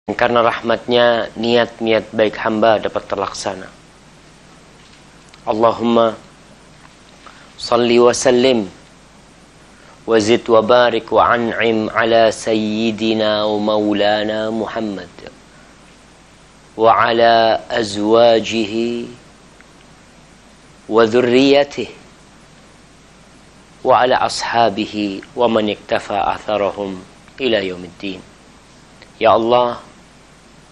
Karena rahmatnya, niat-niat baik hamba dapat terlaksana. Allahumma salli wa sallim wa zid wa barik wa an'im ala sayyidina wa maulana Muhammad wa ala azwajihi wa dhurriyyatihi wa ala ashabihi wa man iktafa atharahum ila yaumiddin. Ya Allah,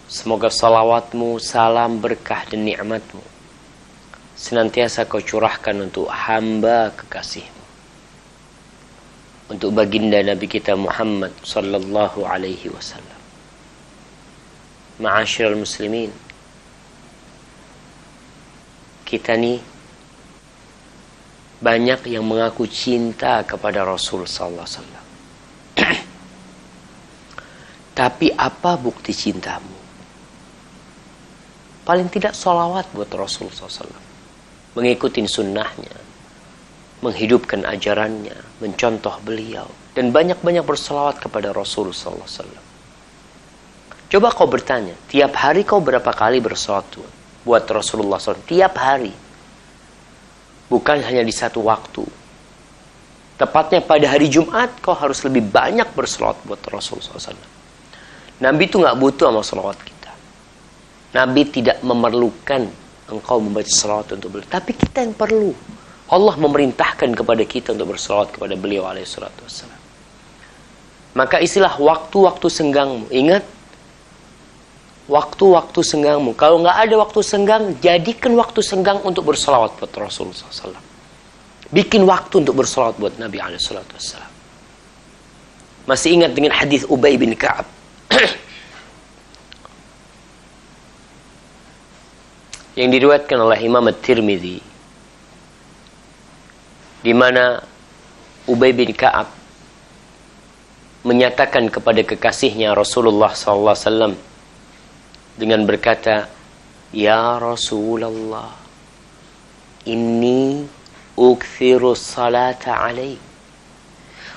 semoga salawatmu, salam, berkah dan nikmatmu senantiasa kau curahkan untuk hamba kekasihmu, untuk baginda Nabi kita Muhammad sallallahu alaihi wasallam. Ma'asyiral muslimin, kita nih banyak yang mengaku cinta kepada Rasul sallallahu alaihi wasallam. Tapi apa bukti cintamu? Paling tidak sholawat buat Rasul SAW, mengikuti sunnahnya, menghidupkan ajarannya, mencontoh beliau, dan banyak-banyak bersolawat kepada Rasul SAW. Coba kau bertanya, tiap hari kau berapa kali bersolawat buat Rasulullah SAW? Tiap hari, bukan hanya di satu waktu. Tepatnya pada hari Jumat kau harus lebih banyak bersolawat buat Rasul SAW. Nabi itu nggak butuh sama salawat kita. Nabi tidak memerlukan engkau membaca salawat untuk beliau, tapi kita yang perlu. Allah memerintahkan kepada kita untuk bersalawat kepada beliau alaihi salatu wassalam. Maka istilah waktu-waktu senggangmu, ingat, waktu-waktu senggangmu. Kalau nggak ada waktu senggang, jadikan waktu senggang untuk bersalawat buat Rasulullah SAW. Bikin waktu untuk bersalawat buat Nabi alaihi salatu wassalam. Masih ingat dengan hadis Ubay bin Ka'ab yang diriwayatkan oleh Imam At-Tirmidzi, di mana Ubay bin Ka'ab menyatakan kepada kekasihnya Rasulullah SAW dengan berkata, "Ya Rasulullah, inni ukthiru salata alaik."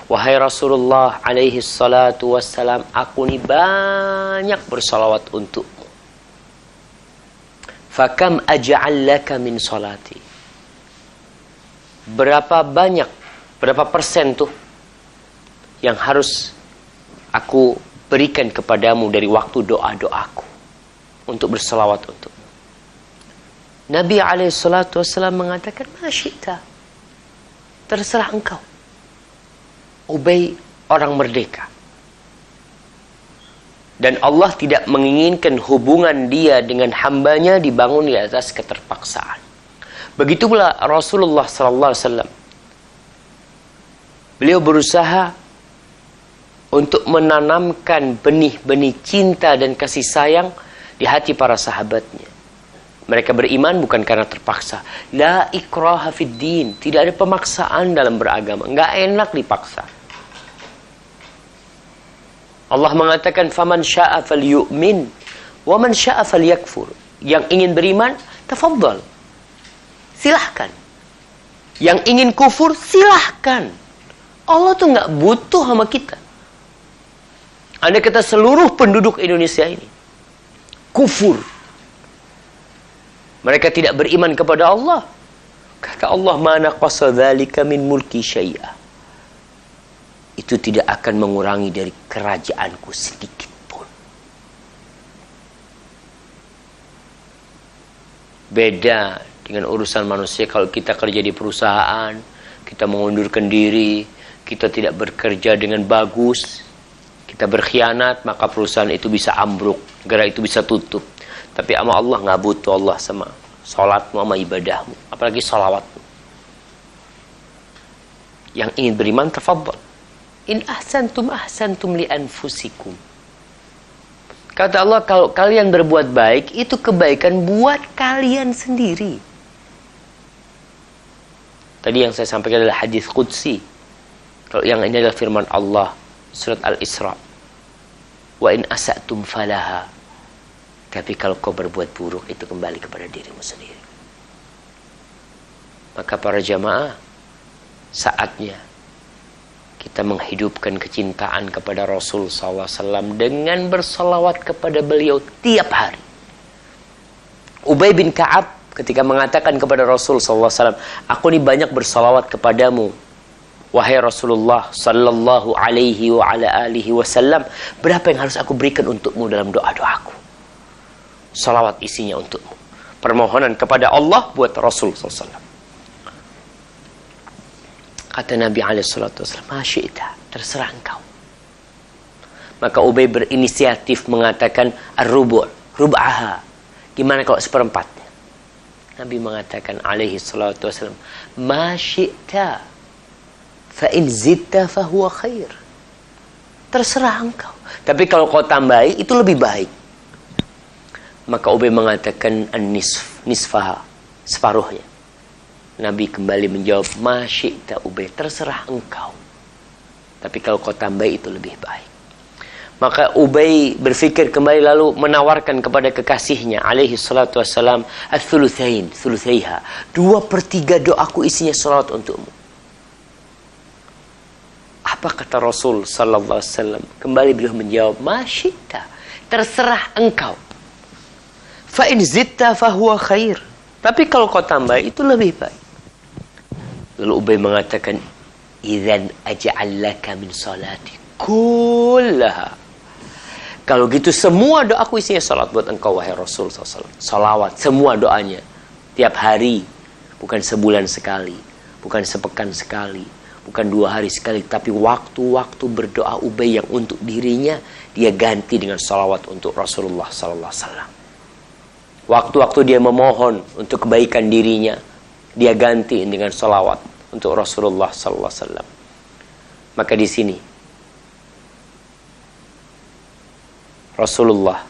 Wahai Rasulullah alaihi salatu wassalam, aku ni banyak bersalawat untukmu. Fakam aj'al laka min salati. Berapa banyak, berapa persen tuh yang harus aku berikan kepadamu dari waktu doa-doaku untuk bersalawat untukmu? Nabi alaihi salatu wassalam mengatakan, "Ma syi'ta." Terserah engkau. Ubay orang merdeka. Dan Allah tidak menginginkan hubungan dia dengan hambanya dibangun di atas keterpaksaan. Begitu pula Rasulullah SAW. Beliau berusaha untuk menanamkan benih-benih cinta dan kasih sayang di hati para sahabatnya. Mereka beriman bukan karena terpaksa. La ikraha fid din. Tidak ada pemaksaan dalam beragama. Nggak enak dipaksa. Allah mengatakan, "Faman syaa falyu'min wa man syaa falyakfur." Yang ingin beriman, tafadhal. Silahkan. Yang ingin kufur, silahkan. Allah tuh nggak butuh sama kita. Andai kata seluruh penduduk Indonesia ini kufur, mereka tidak beriman kepada Allah, kata Allah, "Ma naqasa dzalika min mulki syai'a." Itu tidak akan mengurangi dari kerajaanku sedikit pun. Beda dengan urusan manusia. Kalau kita kerja di perusahaan, kita mengundurkan diri, kita tidak bekerja dengan bagus, kita berkhianat, maka perusahaan itu bisa ambruk, negara itu bisa tutup. Tapi sama Allah nggak butuh Allah sama salatmu, sama ibadahmu, apalagi salawatmu. Yang ingin beriman, tafadhal. In ahsantum ahsantum li anfusikum. Kata Allah, kalau kalian berbuat baik, itu kebaikan buat kalian sendiri. Tadi yang saya sampaikan adalah hadis qudsi. Kalau yang ini adalah firman Allah, surat Al-Isra. Wa in asatum falaha. Tapi kalau kau berbuat buruk, itu kembali kepada dirimu sendiri. Maka para jamaah, saatnya kita menghidupkan kecintaan kepada Rasul SAW dengan bersalawat kepada beliau tiap hari. Ubay bin Ka'ab ketika mengatakan kepada Rasul SAW, aku ini banyak bersalawat kepadamu, wahai Rasulullah sallallahu alaihi wa ala alihi wasallam, berapa yang harus aku berikan untukmu dalam doa-doaku? Salawat isinya untukmu, permohonan kepada Allah buat Rasul SAW. Kata Nabi SAW, masyita, terserah engkau. Maka Ubay berinisiatif mengatakan ar-rubu', rub'aha. Gimana kalau seperempatnya? Nabi mengatakan alaihi salatu wassalam, masyita, fa in zitta fahuwa khair. Terserah engkau. Tapi kalau kau tambahi, itu lebih baik. Maka Ubay mengatakan an-nisf, nisfaha, separuhnya. Nabi kembali menjawab, masyita Ubay, terserah engkau. Tapi kalau kau tambah itu lebih baik. Maka Ubay berfikir kembali lalu menawarkan kepada kekasihnya alaihi salatu wassalam, ats-tsulutsain, tsulutsaiha, 2/3 doaku isinya salawat untukmu. Apa kata Rasul sallallahu alaihi wasallam? Kembali beliau menjawab, masyita, terserah engkau. Fa in zitta fahuwa khair. Tapi kalau kau tambah itu lebih baik. Lalu Ubay mengatakan, idzan aj'al laka min salati kullaha. Kalau gitu semua doaku isinya salat buat engkau wahai Rasul SAW. Salawat, semua doanya. Tiap hari. Bukan sebulan sekali. Bukan sepekan sekali. Bukan 2 hari sekali. Tapi waktu-waktu berdoa Ubay yang untuk dirinya, dia ganti dengan salawat untuk Rasulullah SAW. Waktu-waktu dia memohon untuk kebaikan dirinya, dia ganti dengan salawat untuk Rasulullah SAW. Maka di sini Rasulullah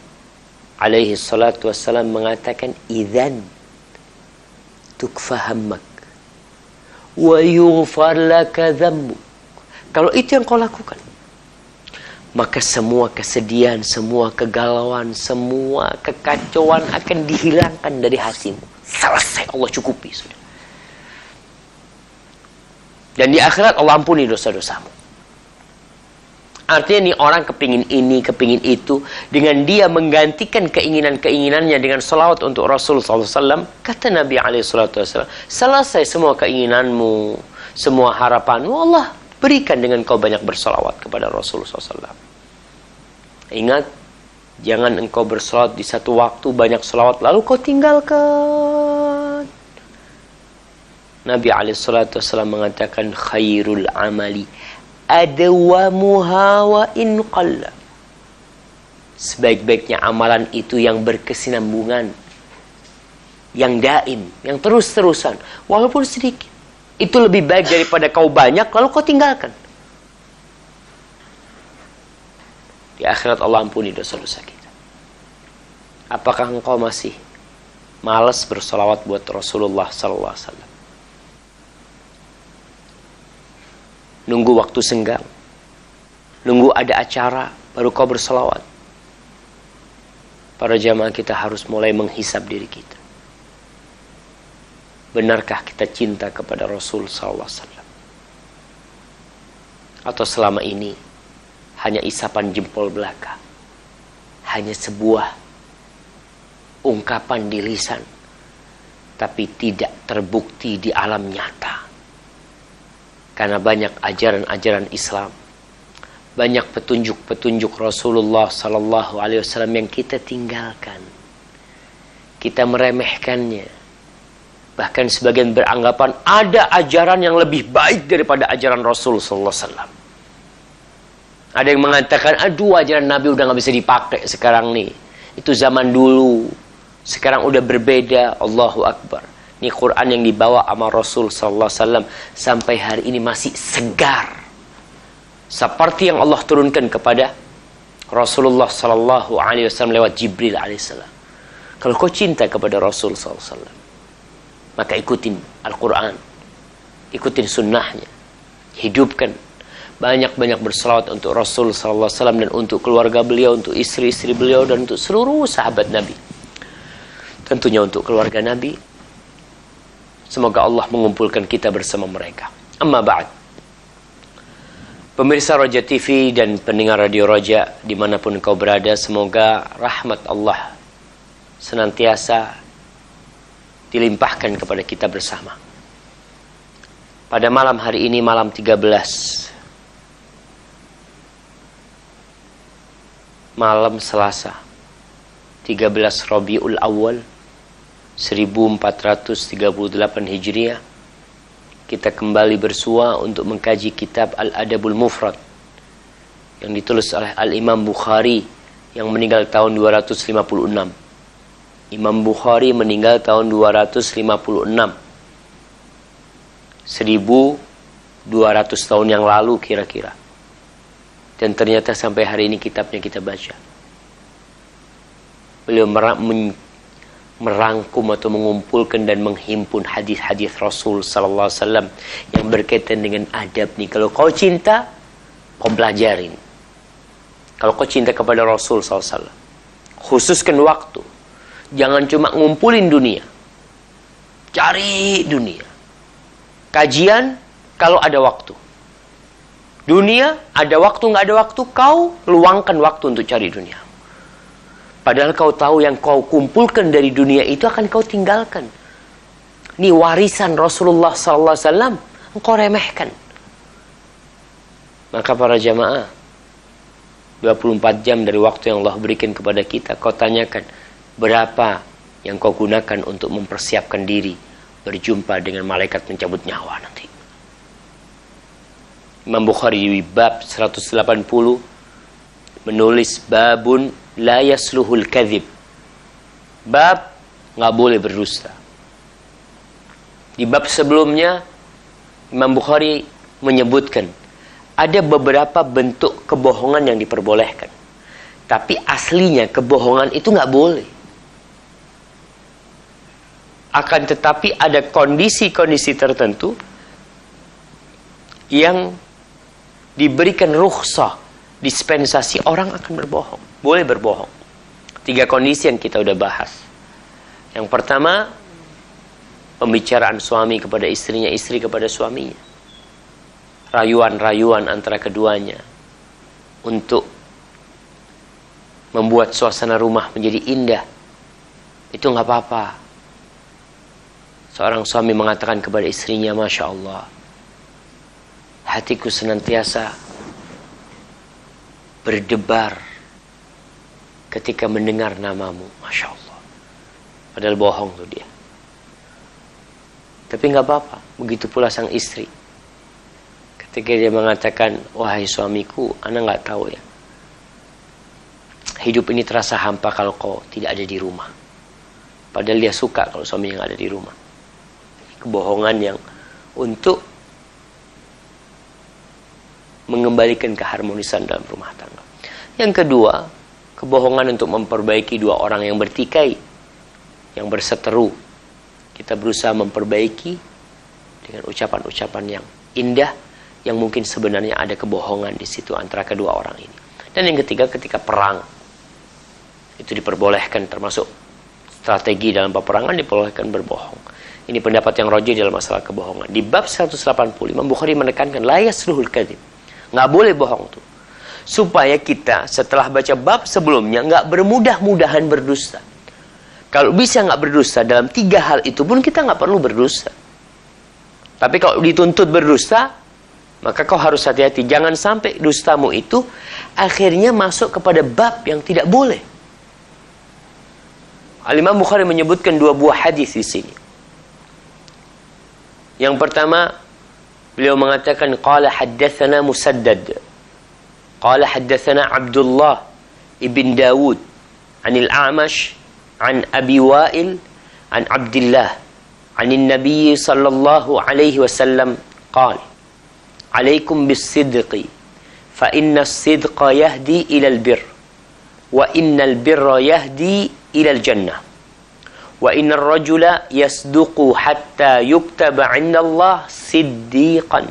alaihi salatu wassalam mengatakan, idzan tukfa hammak wa yughfar laka dhanbuk. Kalau itu yang kau lakukan, maka semua kesedihan, semua kegalauan, semua kekacauan akan dihilangkan dari hatimu. Selesai, Allah cukupi sudah. Dan di akhirat Allah ampuni dosa-dosamu. Artinya nih orang kepingin ini, kepingin itu. Dengan dia menggantikan keinginan-keinginannya dengan salawat untuk Rasul SAW. Kata Nabi SAW, selesai semua keinginanmu, semua harapanmu, Allah berikan dengan kau banyak bersalawat kepada Rasul SAW. Ingat, jangan engkau bersalawat di satu waktu banyak salawat lalu kau tinggalkan. Nabi SAW mengatakan, khairul amali adwamuha wa in qalla. Sebaik-baiknya amalan itu yang berkesinambungan, yang daim, yang terus-terusan, walaupun sedikit. Itu lebih baik daripada kau banyak lalu kau tinggalkan. Di akhirat Allah ampuni dosa-dosa kita. Apakah engkau masih malas bersalawat buat Rasulullah SAW? Nunggu waktu senggang, nunggu ada acara baru kau bersalawat. Para jamaah, kita harus mulai menghisab diri kita. Benarkah kita cinta kepada Rasul SAW? Atau selama ini hanya isapan jempol belaka, hanya sebuah ungkapan di lisan, tapi tidak terbukti di alam nyata? Karena banyak ajaran-ajaran Islam, banyak petunjuk-petunjuk Rasulullah SAW yang kita tinggalkan, kita meremehkannya. Bahkan sebagian beranggapan ada ajaran yang lebih baik daripada ajaran Rasul SAW. Ada yang mengatakan, aduh ajaran Nabi udah gak bisa dipakai sekarang nih. Itu zaman dulu, sekarang udah berbeda. Allahu Akbar. Ini Quran yang dibawa sama Rasul SAW sampai hari ini masih segar. Seperti yang Allah turunkan kepada Rasulullah SAW lewat Jibril alaihissalam. Kalau kau cinta kepada Rasul SAW, maka ikutin Al-Quran, ikutin sunnahnya, hidupkan. Banyak-banyak bersalawat untuk Rasul SAW dan untuk keluarga beliau, untuk istri-istri beliau, dan untuk seluruh sahabat Nabi. Tentunya untuk keluarga Nabi. Semoga Allah mengumpulkan kita bersama mereka. Amma ba'd. Pemirsa Roja TV dan pendengar Radio Roja dimanapun kau berada, semoga rahmat Allah senantiasa dilimpahkan kepada kita bersama. Pada malam hari ini, malam 13 malam Selasa 13 Rabiul Awal 1438 Hijriah, kita kembali bersua untuk mengkaji kitab Al-Adabul Mufrad yang ditulis oleh Al-Imam Bukhari yang meninggal tahun 256. Imam Bukhari meninggal tahun 256. 1200 tahun yang lalu kira-kira. Dan ternyata sampai hari ini kitabnya kita baca. Beliau merangkum atau mengumpulkan dan menghimpun hadis-hadis Rasul sallallahu alaihi wasallam yang berkaitan dengan adab nih. Kalau kau cinta, kau pelajarin. Kalau kau cinta kepada Rasul sallallahu alaihi wasallam, khususkan waktu. Jangan cuma ngumpulin dunia. Cari dunia. Kajian kalau ada waktu. Dunia ada waktu, nggak ada waktu, kau luangkan waktu untuk cari dunia. Padahal kau tahu yang kau kumpulkan dari dunia itu akan kau tinggalkan. Ini warisan Rasulullah SAW, engkau remehkan. Maka para jamaah, 24 jam dari waktu yang Allah berikan kepada kita, kau tanyakan, berapa yang kau gunakan untuk mempersiapkan diri berjumpa dengan malaikat mencabut nyawa nanti. Imam Bukhari di bab 180 menulis babun la yasluhul kadhib. Bab nggak boleh berdusta. Di bab sebelumnya Imam Bukhari menyebutkan ada beberapa bentuk kebohongan yang diperbolehkan. Tapi aslinya kebohongan itu nggak boleh. Akan tetapi ada kondisi-kondisi tertentu yang diberikan rukhsah, dispensasi, orang akan berbohong. Boleh berbohong. 3 kondisi yang kita udah bahas. Yang pertama, pembicaraan suami kepada istrinya, istri kepada suaminya. Rayuan-rayuan antara keduanya untuk membuat suasana rumah menjadi indah. Itu nggak apa-apa. Seorang suami mengatakan kepada istrinya, Masya Allah, hatiku senantiasa berdebar ketika mendengar namamu. Masya Allah. Padahal bohong tuh dia. Tapi nggak apa-apa. Begitu pula sang istri. Ketika dia mengatakan, wahai suamiku, ana nggak tahu ya, hidup ini terasa hampa kalau kau tidak ada di rumah. Padahal dia suka kalau suaminya nggak ada di rumah. Kebohongan yang untuk mengembalikan keharmonisan dalam rumah tangga. Yang kedua, kebohongan untuk memperbaiki 2 orang yang bertikai, yang berseteru. Kita berusaha memperbaiki dengan ucapan-ucapan yang indah, yang mungkin sebenarnya ada kebohongan di situ antara kedua orang ini. Dan yang ketiga, ketika perang, itu diperbolehkan, termasuk strategi dalam peperangan diperbolehkan berbohong. Ini pendapat yang rajih dalam masalah kebohongan. Di bab 180, Imam Bukhari menekankan la yasluhul kadzib. Nggak boleh bohong tuh. Supaya kita setelah baca bab sebelumnya nggak bermudah-mudahan berdusta. Kalau bisa nggak berdusta dalam 3 hal itu pun kita nggak perlu berdusta. Tapi kalau dituntut berdusta, maka kau harus hati-hati. Jangan sampai dustamu itu akhirnya masuk kepada bab yang tidak boleh. Al-Imam Bukhari menyebutkan 2 buah hadis di sini. Yang pertama, beliau mengatakan qala haddatsana Musaddad qala haddatsana Abdullah ibn Dawud anil A'mash an Abi Wa'il an Abdullah anin Nabi sallallahu alaihi wasallam qala alaikum bis-sidqi fa inna as-sidqa yahdi ila al-birr wa innal birra yahdi ila al-jannah wa innar rajula yasduqu hatta yuktaba 'inda Allah siddiqan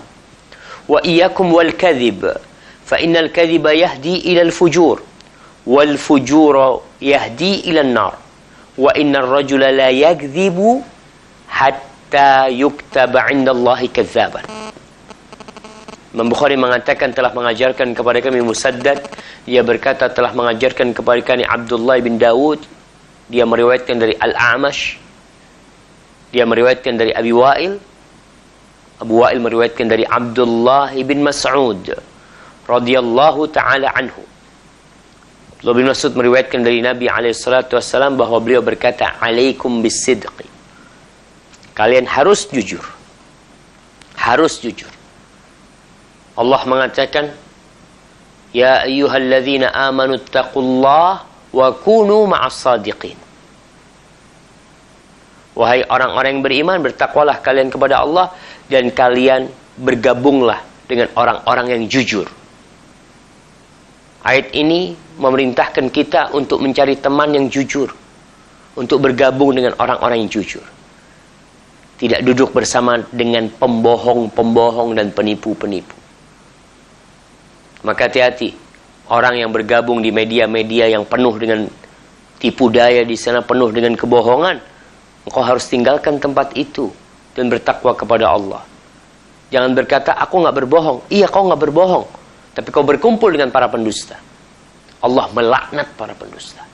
wa iyyakum wal kadhib fa innal kadhiba yahdi ila al fujur wal fujura yahdi ila an-nar wa innar rajula la yakdhibu hatta yuktaba 'inda Allah kadzaban. Imam Bukhari mengatakan telah mengajarkan kepada kami Musaddad, dia berkata telah mengajarkan kepada kami Abdullah bin Dawud, dia meriwayatkan dari Al-A'mash, dia meriwayatkan dari Abi Wa'il, Abu Wa'il meriwayatkan dari Abdullah bin Mas'ud radhiyallahu taala anhu. Abdullah bin Mas'ud meriwayatkan dari Nabi alaihissalatu wassalam bahwa beliau berkata, alaikum bisidqi, kalian harus jujur, harus jujur. Allah mengatakan, ya ayyuhalladzina amanu taqullaha wa kunu ma'as sadiqin. Wahai orang-orang yang beriman, bertakwalah kalian kepada Allah dan kalian bergabunglah dengan orang-orang yang jujur. Ayat ini memerintahkan kita untuk mencari teman yang jujur, untuk bergabung dengan orang-orang yang jujur. Tidak duduk bersama dengan pembohong-pembohong dan penipu-penipu. Maka hati-hati, orang yang bergabung di media-media yang penuh dengan tipu daya, di sana penuh dengan kebohongan, engkau harus tinggalkan tempat itu dan bertakwa kepada Allah. Jangan berkata, aku nggak berbohong. Iya, kau nggak berbohong, tapi kau berkumpul dengan para pendusta. Allah melaknat para pendusta.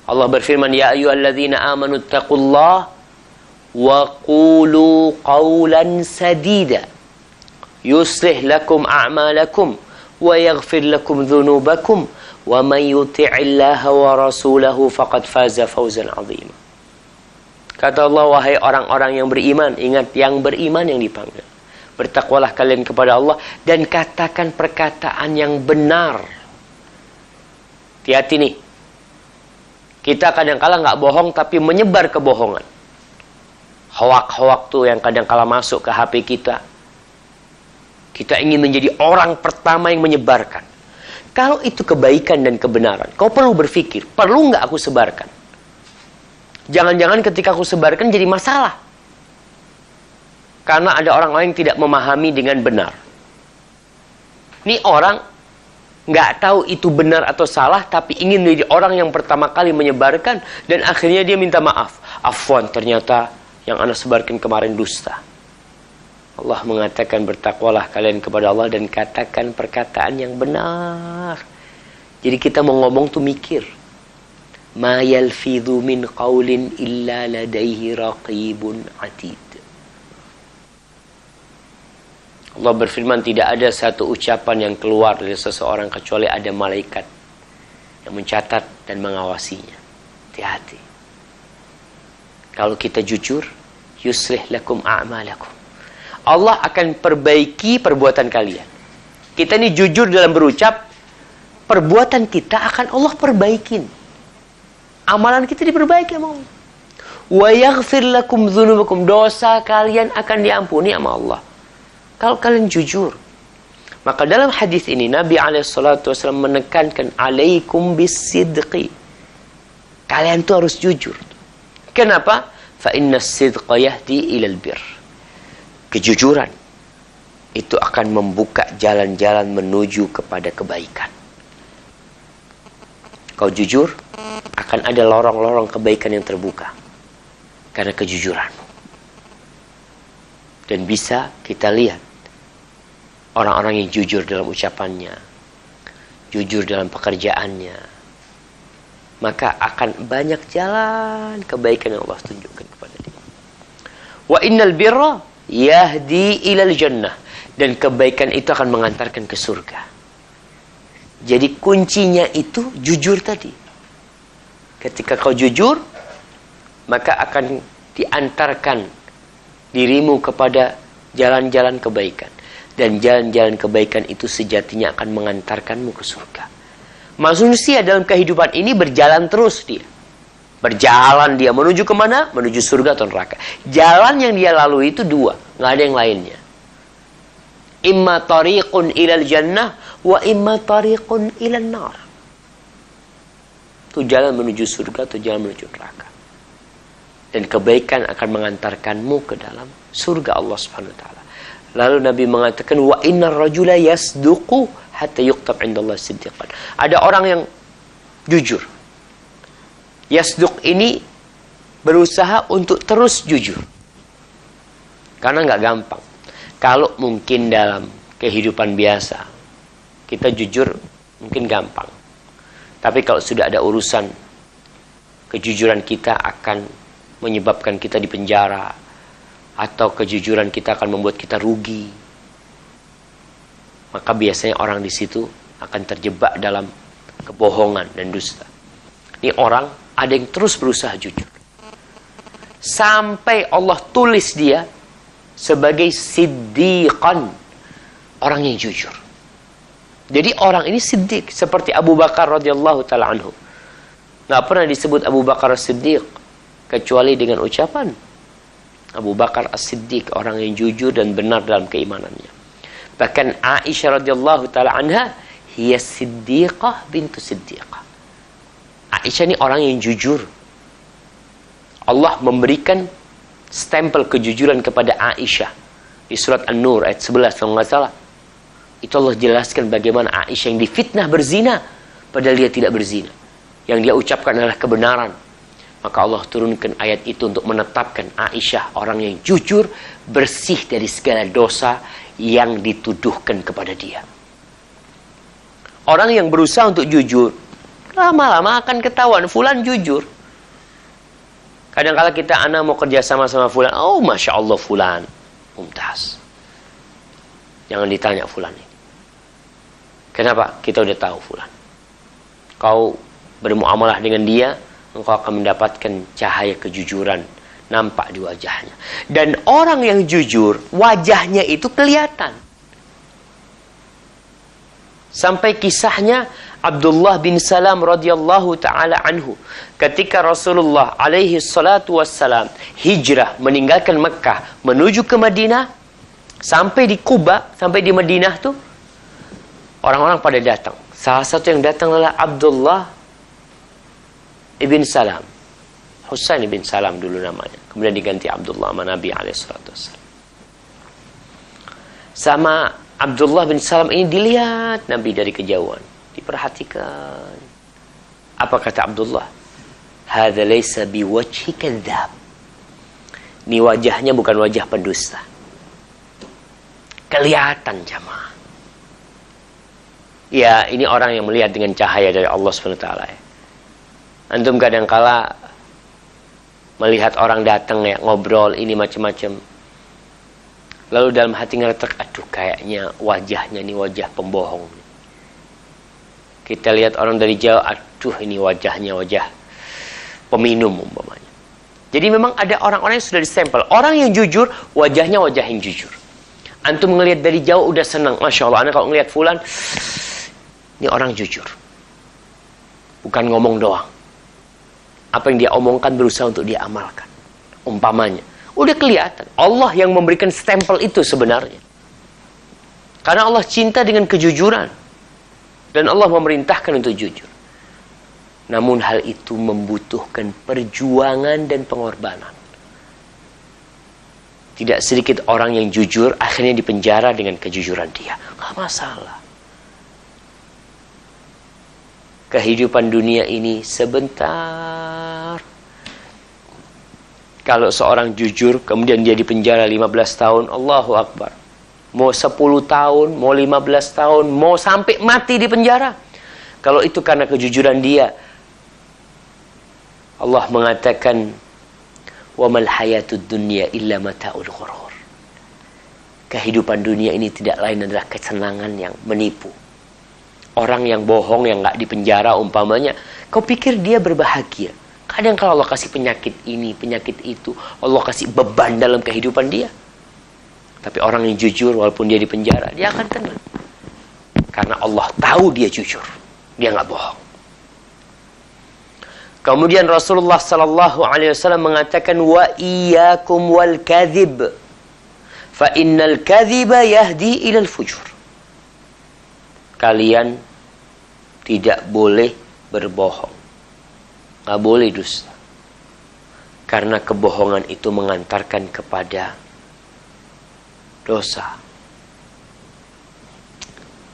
Allah berfirman, ya ayyuhalladzina amanu taqullaha wa qulu qawlan sadida yuslih lakum a'malakum wa yaghfir lakum dhunubakum wa man yuti'illaha wa rasulahu faqad faza fawzan 'azima. Kata Allah, wahai orang-orang yang beriman, ingat yang beriman yang dipanggil. Bertakwalah kalian kepada Allah dan katakan perkataan yang benar. Hati-hati nih. Kita kadang-kala nggak bohong tapi menyebar kebohongan. Hoak-hoak tuh yang kadang-kala masuk ke HP kita. Kita ingin menjadi orang pertama yang menyebarkan. Kalau itu kebaikan dan kebenaran, kau perlu berpikir, perlu nggak aku sebarkan? Jangan-jangan ketika aku sebarkan jadi masalah. Karena ada orang lain yang tidak memahami dengan benar. Ini orang nggak tahu itu benar atau salah, tapi ingin menjadi orang yang pertama kali menyebarkan, dan akhirnya dia minta maaf. Afwan, ternyata yang Anda sebarkan kemarin dusta. Allah mengatakan, bertakwalah kalian kepada Allah dan katakan perkataan yang benar. Jadi kita mau ngomong tuh mikir. Ma yalfidhu min qawlin illa ladaihi raqibun atid. Allah berfirman, tidak ada satu ucapan yang keluar dari seseorang kecuali ada malaikat yang mencatat dan mengawasinya. Hati-hati. Kalau kita jujur, yuslih lakum a'malakum. Allah akan perbaiki perbuatan kalian. Kita ini jujur dalam berucap, perbuatan kita akan Allah perbaikin. Amalan kita diperbaiki sama Allah. Wa yaghfir lakum dzunubakum, dosa kalian akan diampuni sama Allah. Kalau kalian jujur. Maka dalam hadis ini Nabi alaihissalatu wasallam menekankan alaikum bisidqi. Kalian tuh harus jujur. Kenapa? Fa inna sidqa yahdi ilal bir. Kejujuran itu akan membuka jalan-jalan menuju kepada kebaikan. Kau jujur, akan ada lorong-lorong kebaikan yang terbuka karena kejujuranmu. Dan bisa kita lihat orang-orang yang jujur dalam ucapannya, jujur dalam pekerjaannya, maka akan banyak jalan kebaikan yang Allah tunjukkan kepada dia. Wa innal birra yahdi ilal jannah, dan kebaikan itu akan mengantarkan ke surga. Jadi kuncinya itu jujur tadi. Ketika kau jujur, maka akan diantarkan dirimu kepada jalan-jalan kebaikan, dan jalan-jalan kebaikan itu sejatinya akan mengantarkanmu ke surga. Manusia dalam kehidupan ini berjalan terus dia. Berjalan dia menuju kemana? Menuju surga atau neraka. Jalan yang dia lalui itu dua, nggak ada yang lainnya. Imma tariqun ilal jannah wa imma tariqun ilal nar. Itu jalan menuju surga atau jalan menuju neraka. Dan kebaikan akan mengantarkanmu ke dalam surga Allah Subhanahu wa taala. Lalu Nabi mengatakan, wa innar rajula yasduqu hatta yuqtab indallahi siddiqan. Ada orang yang jujur. Yasduq ini berusaha untuk terus jujur. Karena nggak gampang. Kalau mungkin dalam kehidupan biasa, kita jujur mungkin gampang. Tapi kalau sudah ada urusan, kejujuran kita akan menyebabkan kita di penjara, atau kejujuran kita akan membuat kita rugi, maka biasanya orang di situ akan terjebak dalam kebohongan dan dusta. Ini orang ada yang terus berusaha jujur, sampai Allah tulis dia sebagai siddiqan, orang yang jujur. Jadi orang ini siddiq, seperti Abu Bakar radhiyallahu taala anhu. Nggak pernah disebut Abu Bakar as-Siddiq kecuali dengan ucapan Abu Bakar as-Siddiq, orang yang jujur dan benar dalam keimanannya. Bahkan Aisyah radhiyallahu taala anha, hiya siddiqah bintu siddiqah. Aisyah ini orang yang jujur. Allah memberikan stempel kejujuran kepada Aisyah di surat An-Nur ayat 11 kalau nggak salah. Itu Allah jelaskan bagaimana Aisyah yang difitnah berzina padahal dia tidak berzina. Yang dia ucapkan adalah kebenaran. Maka Allah turunkan ayat itu untuk menetapkan Aisyah orang yang jujur, bersih dari segala dosa yang dituduhkan kepada dia. Orang yang berusaha untuk jujur, lama-lama akan ketahuan fulan jujur. Kadang-kala kita anak mau kerja sama fulan, oh masya Allah fulan mumtaz. Jangan ditanya fulan ini. Kenapa? Kita udah tahu fulan. Kau bermuamalah dengan dia, engkau akan mendapatkan cahaya kejujuran nampak di wajahnya. Dan orang yang jujur, wajahnya itu kelihatan. Sampai kisahnya Abdullah bin Salam radhiyallahu taala anhu, ketika Rasulullah alaihi salatu wassalam hijrah meninggalkan Mekah menuju ke Madinah, sampai di Kuba, sampai di Madinah tuh orang-orang pada datang. Salah satu yang datang adalah Abdullah ibn Salam, Husain ibn Salam dulu namanya, kemudian diganti Abdullah sama Nabi alaihi salatu wassalam. Sama Abdullah bin Salam ini dilihat Nabi dari kejauhan, diperhatikan. Apa kata Abdullah? Hadza laysa biwajhi kadzdzab. Ini wajahnya bukan wajah pendusta. Kelihatan jamaah. Ya, ini orang yang melihat dengan cahaya dari Allah Subhanahu wa taala. Antum kadangkala melihat orang datang ya, ngobrol ini macam-macam. Lalu dalam hati ngeletek, aduh kayaknya wajahnya ini wajah pembohong. Kita lihat orang dari jauh, aduh ini wajahnya wajah peminum umpamanya. Jadi memang ada orang-orang yang sudah disempel. Orang yang jujur, wajahnya wajah yang jujur. Antum ngelihat dari jauh udah senang. Masya Allah, kalau ngelihat fulan, ini orang jujur. Bukan ngomong doang. Apa yang dia omongkan berusaha untuk dia amalkan. Umpamanya. Udah kelihatan. Allah yang memberikan stempel itu sebenarnya. Karena Allah cinta dengan kejujuran. Dan Allah memerintahkan untuk jujur. Namun hal itu membutuhkan perjuangan dan pengorbanan. Tidak sedikit orang yang jujur akhirnya dipenjara dengan kejujuran dia. Gak masalah. Kehidupan dunia ini sebentar. Kalau seorang jujur, kemudian dia dipenjara 15 tahun, Allahu Akbar. Mau 10 tahun, mau 15 tahun, mau sampai mati di penjara. Kalau itu karena kejujuran dia, Allah mengatakan, وَمَا الْحَيَاةُ الدُّنْيَا إِلَّا مَتَاعُ الْغُرُورِ. Kehidupan dunia ini tidak lain adalah kesenangan yang menipu. Orang yang bohong, yang gak dipenjara umpamanya, kau pikir dia berbahagia. Kadang kalau Allah kasih penyakit ini, penyakit itu, Allah kasih beban dalam kehidupan dia. Tapi orang yang jujur, walaupun dia di penjara, dia akan tenang. Karena Allah tahu dia jujur. Dia nggak bohong. Kemudian Rasulullah sallallahu alaihi wasallam mengatakan, wa iyyakum wal kadzib, fa innal kadziba yahdi ilal fujur. Kalian tidak boleh berbohong. Nggak boleh dusta. Karena kebohongan itu mengantarkan kepada dosa.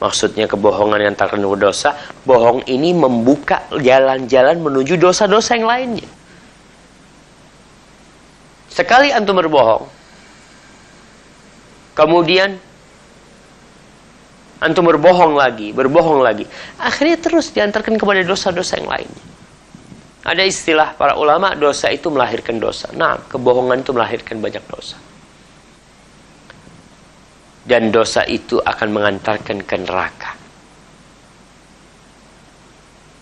Maksudnya kebohongan yang mengantarkan kepada dosa. Bohong ini membuka jalan-jalan menuju dosa-dosa yang lainnya. Sekali antum berbohong, kemudian Antum berbohong lagi, berbohong lagi. Akhirnya terus diantarkan kepada dosa-dosa yang lainnya. Ada istilah para ulama, dosa itu melahirkan dosa. Nah, kebohongan itu melahirkan banyak dosa. Dan dosa itu akan mengantarkan ke neraka.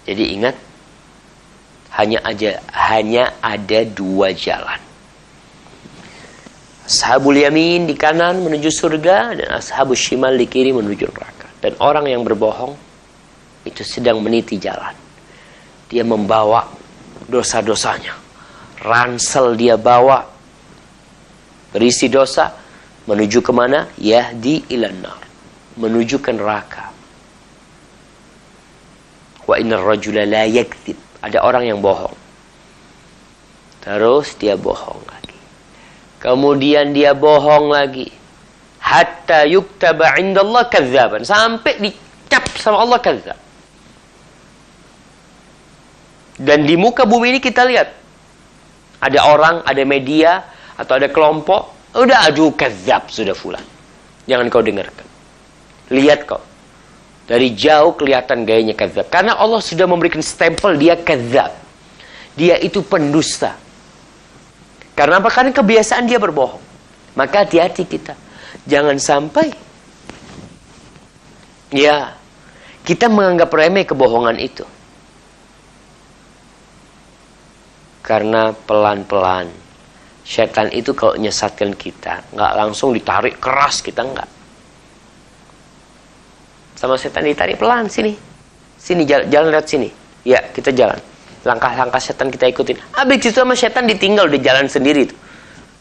Jadi ingat, hanya ada dua jalan. Ashabul yamin di kanan menuju surga, dan ashabul shimal di kiri menuju neraka. Dan orang yang berbohong itu sedang meniti jalan. Dia membawa dosa-dosanya. Ransel dia bawa, berisi dosa, menuju kemana? Yahdi ilan nar, menuju ke neraka. Wa innar rajula la yakdzib. Ada orang yang bohong. Terus dia bohong lagi. Kemudian dia bohong lagi. Hatta yuktaba indallah kadzaban. Sampai dicap sama Allah kadzab. Dan di muka bumi ini kita lihat. Ada orang, ada media, atau ada kelompok. Udah aduh kadzab sudah fulan. Jangan kau dengarkan. Lihat kau. Dari jauh kelihatan gayanya kadzab. Karena Allah sudah memberikan stempel dia kadzab. Dia itu pendusta. Karena apa? Karena kebiasaan dia berbohong. Maka hati-hati kita. Jangan sampai ya kita menganggap remeh kebohongan itu. Karena pelan-pelan setan itu kalau menyesatkan kita, nggak langsung ditarik keras, kita nggak. Sama setan ditarik pelan, sini. Sini jalan lewat sini. Ya, kita jalan. Langkah-langkah setan kita ikutin. Habis itu sama setan ditinggal di jalan sendiri itu.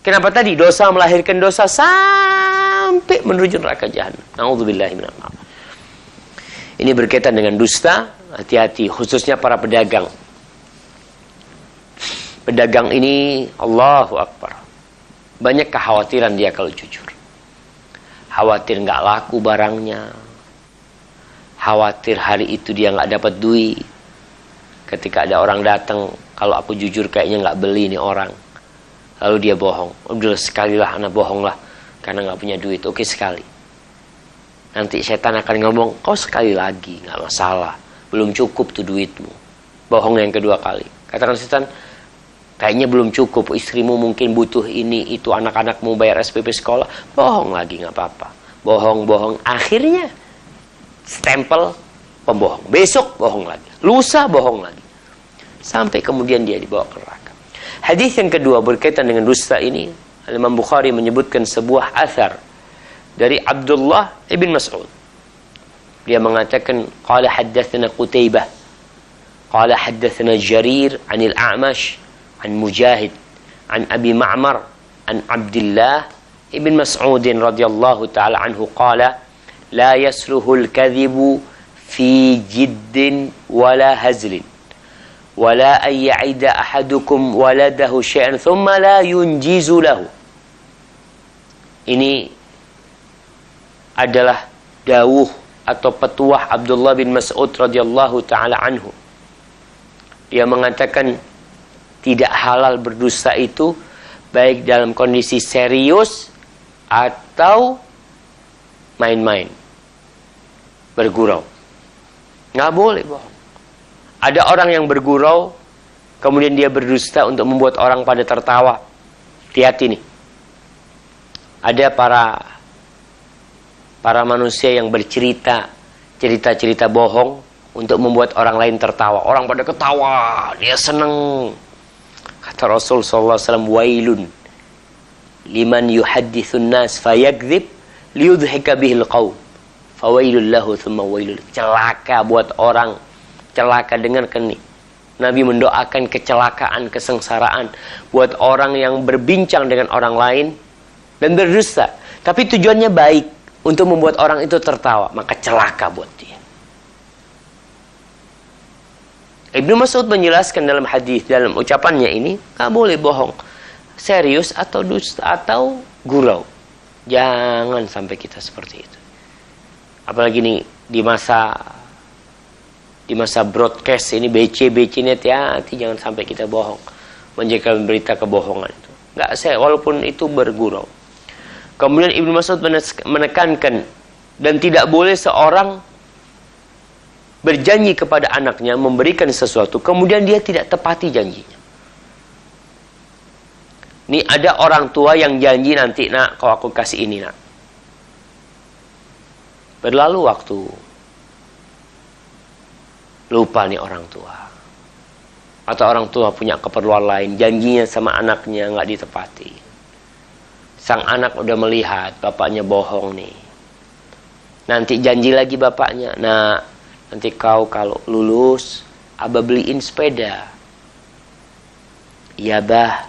Kenapa tadi? Dosa melahirkan dosa sampai menuju neraka jahanam. Nauzubillahi minal nar. Ini berkaitan dengan dusta. Hati-hati, khususnya para pedagang. Pedagang ini, Allahu Akbar, banyak kekhawatiran dia kalau jujur. Khawatir nggak laku barangnya. Khawatir hari itu dia nggak dapat duit. Ketika ada orang datang, kalau aku jujur kayaknya nggak beli nih orang. Lalu dia bohong. Udah sekali lah, anak bohong lah. Karena nggak punya duit. Oke, sekali. Nanti setan akan ngomong, kau sekali lagi, nggak masalah. Belum cukup tuh duitmu. Bohong yang kedua kali. Katakan setan, kayaknya belum cukup. Istrimu mungkin butuh ini, itu, anak-anakmu bayar SPP sekolah. Bohong lagi, nggak apa-apa. Bohong. Akhirnya, stempel pembohong. Besok bohong lagi. Lusa bohong lagi. Sampai kemudian dia dibawa ke neraka. Hadis yang kedua berkaitan dengan dusta ini, Imam Bukhari menyebutkan sebuah athar dari Abdullah ibn Mas'ud. Dia mengatakan, qala haddatsana Qutaibah, qala haddatsana Jarir 'anil A'mash, 'an Mujahid, 'an Abi Ma'mar, 'an Abdullah ibn Mas'ud radhiyallahu ta'ala anhu qala, la yasluhul kadhibu fi jiddin wala hazlin wala an ya'ida ahadukum waladahu syai'an thumma la yunjizu lahu. Ini adalah dawuh atau petuah Abdullah bin Mas'ud radhiyallahu taala anhu. Dia mengatakan tidak halal berdusta itu baik dalam kondisi serius atau main-main, bergurau. Nggak boleh bohong. Ada orang yang bergurau, kemudian dia berdusta untuk membuat orang pada tertawa. Hati-hati nih. Ada para manusia yang bercerita, cerita-cerita bohong untuk membuat orang lain tertawa. Orang pada ketawa, dia senang. Kata Rasul SAW, wailun liman yuhaddithun nas fayakdzib liyudhika bihil qaum. Fawailul lahu thumma wailul. Celaka buat orang. Celaka, dengarkan nih. Nabi mendoakan kecelakaan, kesengsaraan buat orang yang berbincang dengan orang lain dan berdusta. Tapi tujuannya baik, untuk membuat orang itu tertawa. Maka celaka buat dia. Ibnu Mas'ud menjelaskan dalam hadis, dalam ucapannya ini, nggak boleh bohong. Serius atau dusta atau gurau. Jangan sampai kita seperti itu. Apalagi nih di masa broadcast ini, BC net, ya, jangan sampai kita bohong, menjelaskan berita kebohongan itu. Nggak, walaupun itu bergurau. Kemudian Ibnu Mas'ud menekankan Dan tidak boleh seorang berjanji kepada anaknya memberikan sesuatu, kemudian dia tidak tepati janjinya. Nih ada orang tua yang janji, nanti nak kalau aku kasih ini nak. Berlalu waktu, lupa nih orang tua. Atau orang tua punya keperluan lain, janjinya sama anaknya nggak ditepati. Sang anak udah melihat bapaknya bohong nih. Nanti janji lagi bapaknya, nah nanti kau kalau lulus, abah beliin sepeda. Iya bah,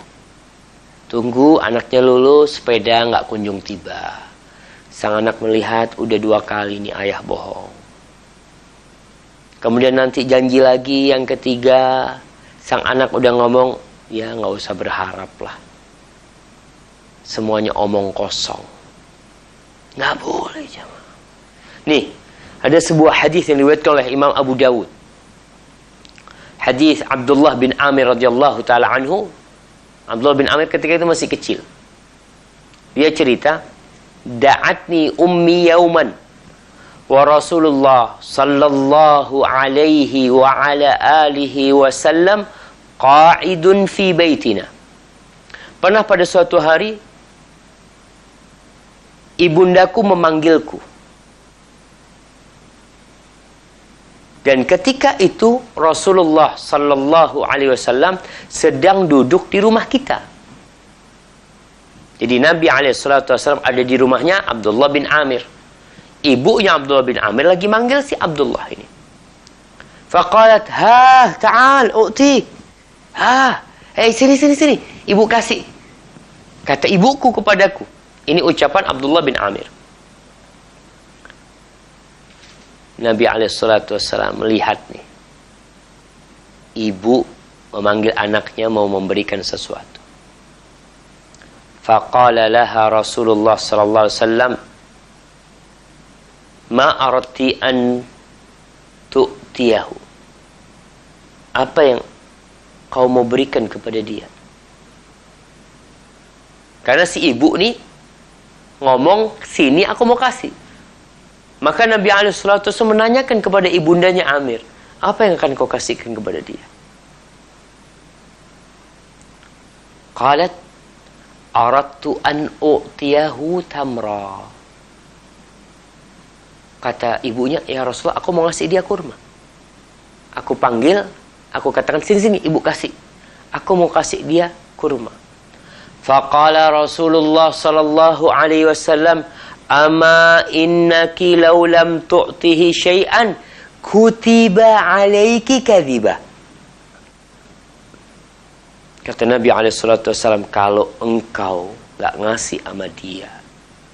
tunggu anaknya lulus, sepeda nggak kunjung tiba. Sang anak melihat udah 2 kali nih ayah bohong. Kemudian nanti janji lagi yang ketiga, sang anak udah ngomong, ya nggak usah berharap lah. Semuanya omong kosong. Nggak boleh jemaah. Nih, ada sebuah hadis yang diriwayatkan oleh Imam Abu Dawud. Hadis Abdullah bin Amir radhiyallahu taala anhu. Abdullah bin Amir ketika itu masih kecil. Dia cerita, "Da'atni ummi yauman wa Rasulullah sallallahu alaihi wa ala alihi wasallam qa'idun fi baitina." Pernah pada suatu hari ibundaku memanggilku. Dan ketika itu Rasulullah sallallahu alaihi wasallam sedang duduk di rumah kita. Jadi Nabi alaihi salatu wasallam ada di rumahnya Abdullah bin Amir. Ibunya Abdullah bin Amir lagi manggil si Abdullah ini. Faqalat, "Ha, ta'al, u'ti." "Ha, sini. Ibu kasih." Kata ibuku kepadaku. Ini ucapan Abdullah bin Amir. Nabi alaihissalam melihat nih, ibu memanggil anaknya mau memberikan sesuatu. Faqala laha Rasulullah sallallahu alaihi wasallam, "Ma aradti an tu'tiyahu?" Apa yang kau mau berikan kepada dia? Karena si ibu nih ngomong, sini aku mau kasih. Maka Nabi SAW menanyakan kepada ibundanya Amir, apa yang akan kau kasihkan kepada dia? Qalat, aradtu an u'tiyahu tamra. Kata ibunya, ya Rasulullah, aku mau ngasih dia kurma. Aku panggil, aku katakan, sini, ibu kasih. Aku mau kasih dia kurma. Faqala Rasulullah sallallahu alaihi wasallam, "Ama innaki law lam tu'tihi syai'an kutiba 'alaiki kadhiba." Kata Nabi alaihi salatu wasallam, kalau engkau enggak ngasih sama dia,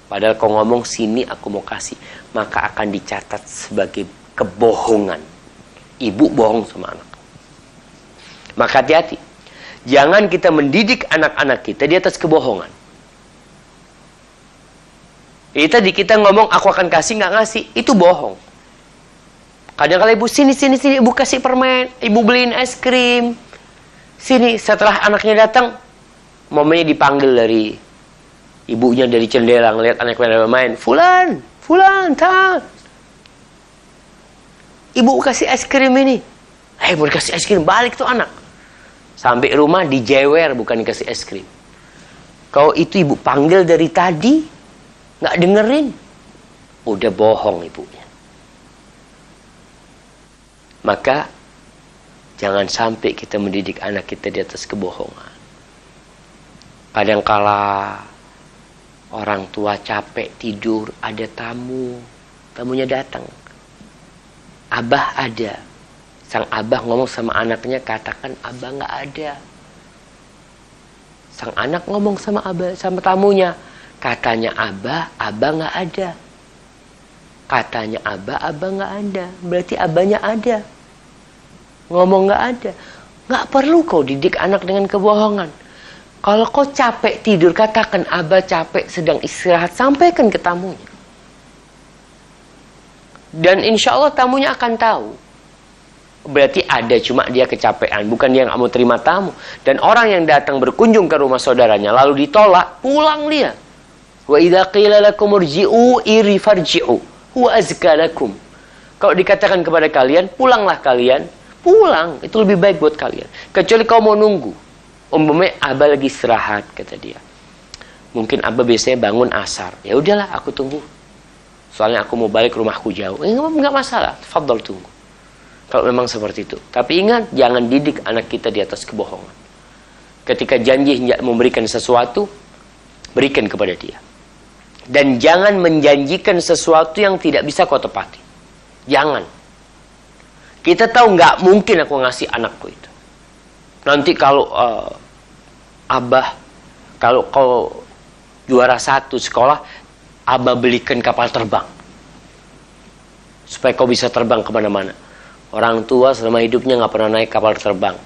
padahal kau ngomong sini aku mau kasih, maka akan dicatat sebagai kebohongan. Ibu bohong sama anak. Maka hati-hati. Jangan kita mendidik anak-anak kita di atas kebohongan. Ini tadi kita ngomong aku akan kasih, nggak ngasih, itu bohong. Kadang-kadang ibu sini, ibu kasih permen, ibu beliin es krim. Sini, setelah anaknya datang, momennya dipanggil dari ibunya dari jendela ngelihat anaknya main. Fulan, tak. Ibu kasih es krim ini. Mau dikasih es krim, balik tuh anak. Sampai rumah dijewer, bukan dikasih es krim. Kau itu ibu panggil dari tadi, nggak dengerin, udah bohong ibunya. Maka jangan sampai kita mendidik anak kita di atas kebohongan. Kadangkala orang tua capek tidur, ada tamunya datang. Abah ada. Sang abah ngomong sama anaknya, katakan abah nggak ada. Sang anak ngomong sama abah, sama tamunya, katanya abah nggak ada. Katanya abah nggak ada. Berarti abahnya ada. Ngomong nggak ada. Nggak perlu kau didik anak dengan kebohongan. Kalau kau capek tidur, katakan abah capek sedang istirahat, sampaikan ke tamunya. Dan insya Allah tamunya akan tahu. Berarti ada, cuma dia kecapean, bukan dia nggak mau terima tamu. Dan orang yang datang berkunjung ke rumah saudaranya lalu ditolak, pulang dia. Wa idza qila lakum irji'u farji'u. huwa azka lakum. Kalau dikatakan kepada kalian, pulanglah kalian, pulang, itu lebih baik buat kalian. Kecuali kau mau nunggu. Umpamanya Abah lagi istirahat, kata dia. Mungkin Abah biasanya bangun asar. Ya udahlah, aku tunggu. Soalnya aku mau balik rumahku jauh. Enggak masalah, tafadhol tunggu. Kalau memang seperti itu. Tapi ingat, jangan didik anak kita di atas kebohongan. Ketika janji memberikan sesuatu, berikan kepada dia. Dan jangan menjanjikan sesuatu yang tidak bisa kau tepati. Jangan. Kita tahu nggak mungkin aku ngasih anakku itu. Nanti kalau Abah, kalau kau juara 1 sekolah, Abah belikan kapal terbang. Supaya kau bisa terbang kemana-mana. Orang tua selama hidupnya nggak pernah naik kapal terbang.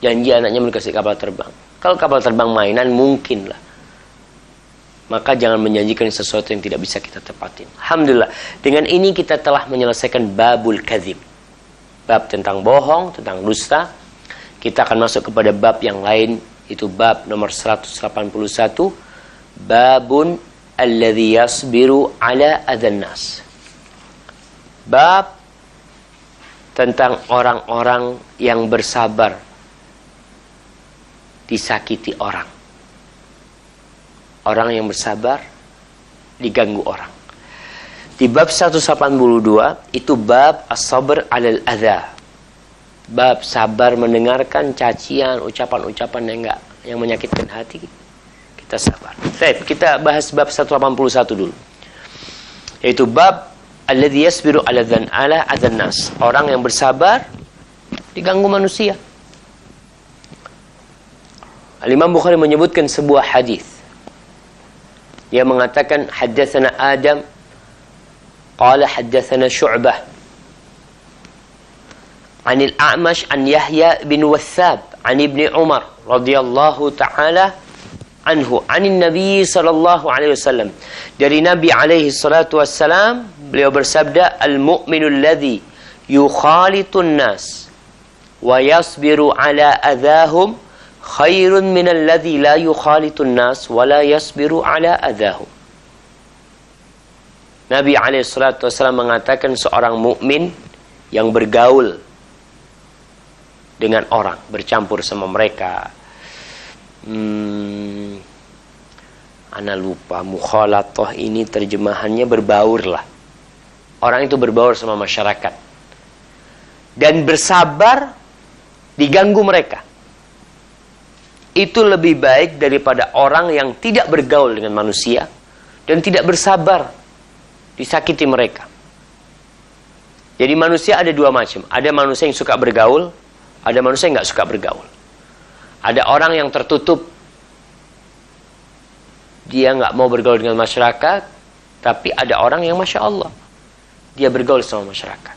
Janji anaknya mau dikasih kapal terbang. Kalau kapal terbang mainan mungkin lah. Maka jangan menjanjikan sesuatu yang tidak bisa kita tepatin. Alhamdulillah, dengan ini kita telah menyelesaikan babul kadzib. Bab tentang bohong, tentang dusta. Kita akan masuk kepada bab yang lain, itu bab nomor 181. Babun alladhi yasbiru ala adhan nas. Bab tentang orang-orang yang bersabar disakiti orang. Orang yang bersabar diganggu orang. Di bab 182 itu bab as-sabr 'alal adza. Bab sabar mendengarkan cacian, ucapan-ucapan yang menyakitkan hati. Kita sabar. Baik, kita bahas bab 181 dulu. Yaitu bab alladzi yasbiru 'ala adzan nas. Orang yang bersabar diganggu manusia. Al-Imam Bukhari menyebutkan sebuah hadis. Dia mengatakan haddatsana Adam qala haddatsana Syu'bah an al-A'mash an Yahya bin Wathab an Ibnu Umar radhiyallahu taala anhu anin Nabi sallallahu alaihi wasallam, dari Nabi alaihi salatu wassalam, beliau bersabda, al-mu'minu alladhi yukhalitun nas wa yasbiru ala adahum khairun minal ladzi la yukhalitun nas wa la yasbiru ala adahum. Nabi alaihi salatu wasallam mengatakan seorang mukmin yang bergaul dengan orang, bercampur sama mereka. Ana lupa, mukhalatah ini terjemahannya berbaur lah. Orang itu berbaur sama masyarakat dan bersabar diganggu mereka. Itu lebih baik daripada orang yang tidak bergaul dengan manusia dan tidak bersabar disakiti mereka. Jadi manusia ada dua macam. Ada manusia yang suka bergaul, ada manusia yang nggak suka bergaul. Ada orang yang tertutup, dia nggak mau bergaul dengan masyarakat, tapi ada orang yang Masya Allah, dia bergaul sama masyarakat.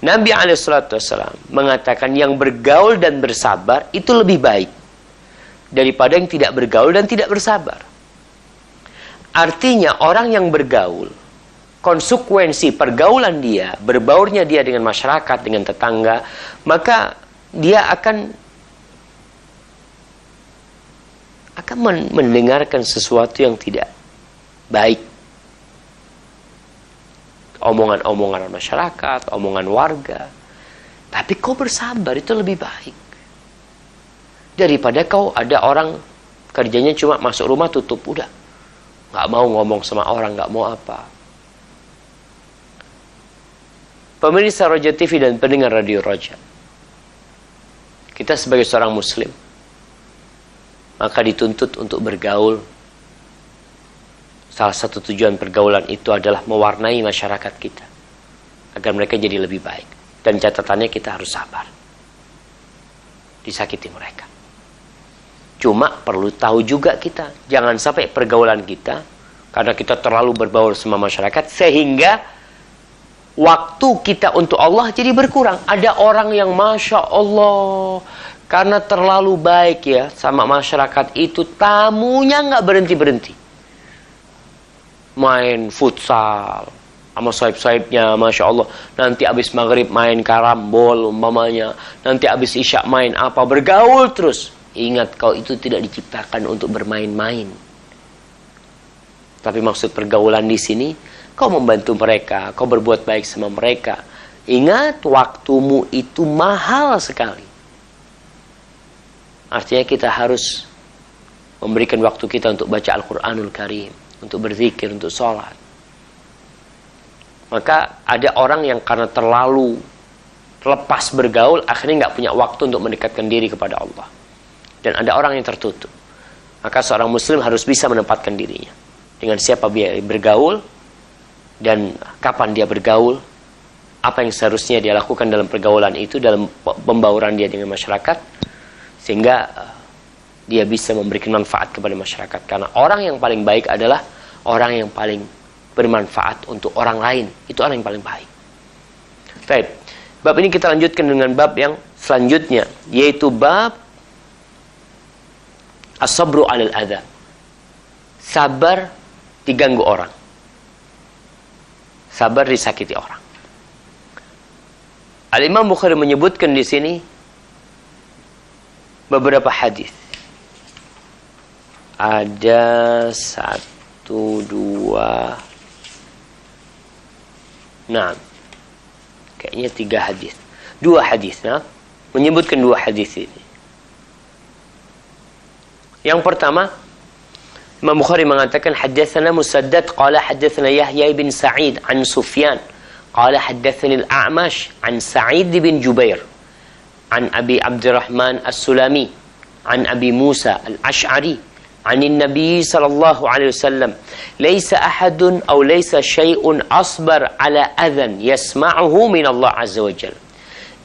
Nabi SAW mengatakan yang bergaul dan bersabar itu lebih baik daripada yang tidak bergaul dan tidak bersabar. Artinya orang yang bergaul, konsekuensi pergaulan dia, berbaurnya dia dengan masyarakat, dengan tetangga, maka dia akan mendengarkan sesuatu yang tidak baik. Omongan-omongan masyarakat, omongan warga. Tapi kau bersabar itu lebih baik daripada kau ada orang kerjanya cuma masuk rumah tutup, udah nggak mau ngomong sama orang, nggak mau apa. Pemirsa Roja TV dan pendengar Radio Roja, kita sebagai seorang muslim maka dituntut untuk bergaul. Salah satu tujuan pergaulan itu adalah mewarnai masyarakat kita agar mereka jadi lebih baik. Dan catatannya kita harus sabar disakiti mereka. Cuma perlu tahu juga kita, jangan sampai pergaulan kita, karena kita terlalu berbaur sama masyarakat, sehingga waktu kita untuk Allah jadi berkurang. Ada orang yang Masya Allah, karena terlalu baik ya sama masyarakat itu, tamunya nggak berhenti-berhenti. Main futsal sama sahib-sahibnya, Masya Allah. Nanti abis maghrib main karambol umpamanya. Nanti abis isya main apa, bergaul terus. Ingat, kau itu tidak diciptakan untuk bermain-main. Tapi maksud pergaulan di sini Kau membantu mereka, kau berbuat baik sama mereka. Ingat, waktumu itu mahal sekali. Artinya kita harus memberikan waktu kita untuk baca Al-Quranul Karim, untuk berzikir, untuk sholat. Maka ada orang yang karena terlalu lepas bergaul, akhirnya nggak punya waktu untuk mendekatkan diri kepada Allah. Dan ada orang yang tertutup. Maka seorang muslim harus bisa menempatkan dirinya. Dengan siapa dia bergaul, dan kapan dia bergaul, apa yang seharusnya dia lakukan dalam pergaulan itu, dalam pembauran dia dengan masyarakat, sehingga dia bisa memberikan manfaat kepada masyarakat. Karena orang yang paling baik adalah orang yang paling bermanfaat untuk orang lain. Itu orang yang paling baik. Baik. Bab ini kita lanjutkan dengan bab yang selanjutnya, yaitu bab as-sabru 'alal adza. Sabar diganggu orang. Sabar disakiti orang. Al-Imam Bukhari menyebutkan di sini beberapa hadis. Ada 1, 2, nah, kayaknya 3 hadis. 2 hadis, nah, menyebutkan 2 hadis ini. Yang pertama, Imam Bukhari mengatakan haddatsana Musaddad qala haddatsana Yahya bin Sa'id an Sufyan qala haddatsani al-A'mash an Sa'id bin Jubair an Abi Abdurrahman As-Sulami an Abi Musa Al-Ash'ari an Nabi sallallahu alaihi wasallam laysa ahadun aw laysa shay'un asbar ala adhan yasma'uhu min Allah azza wa jalla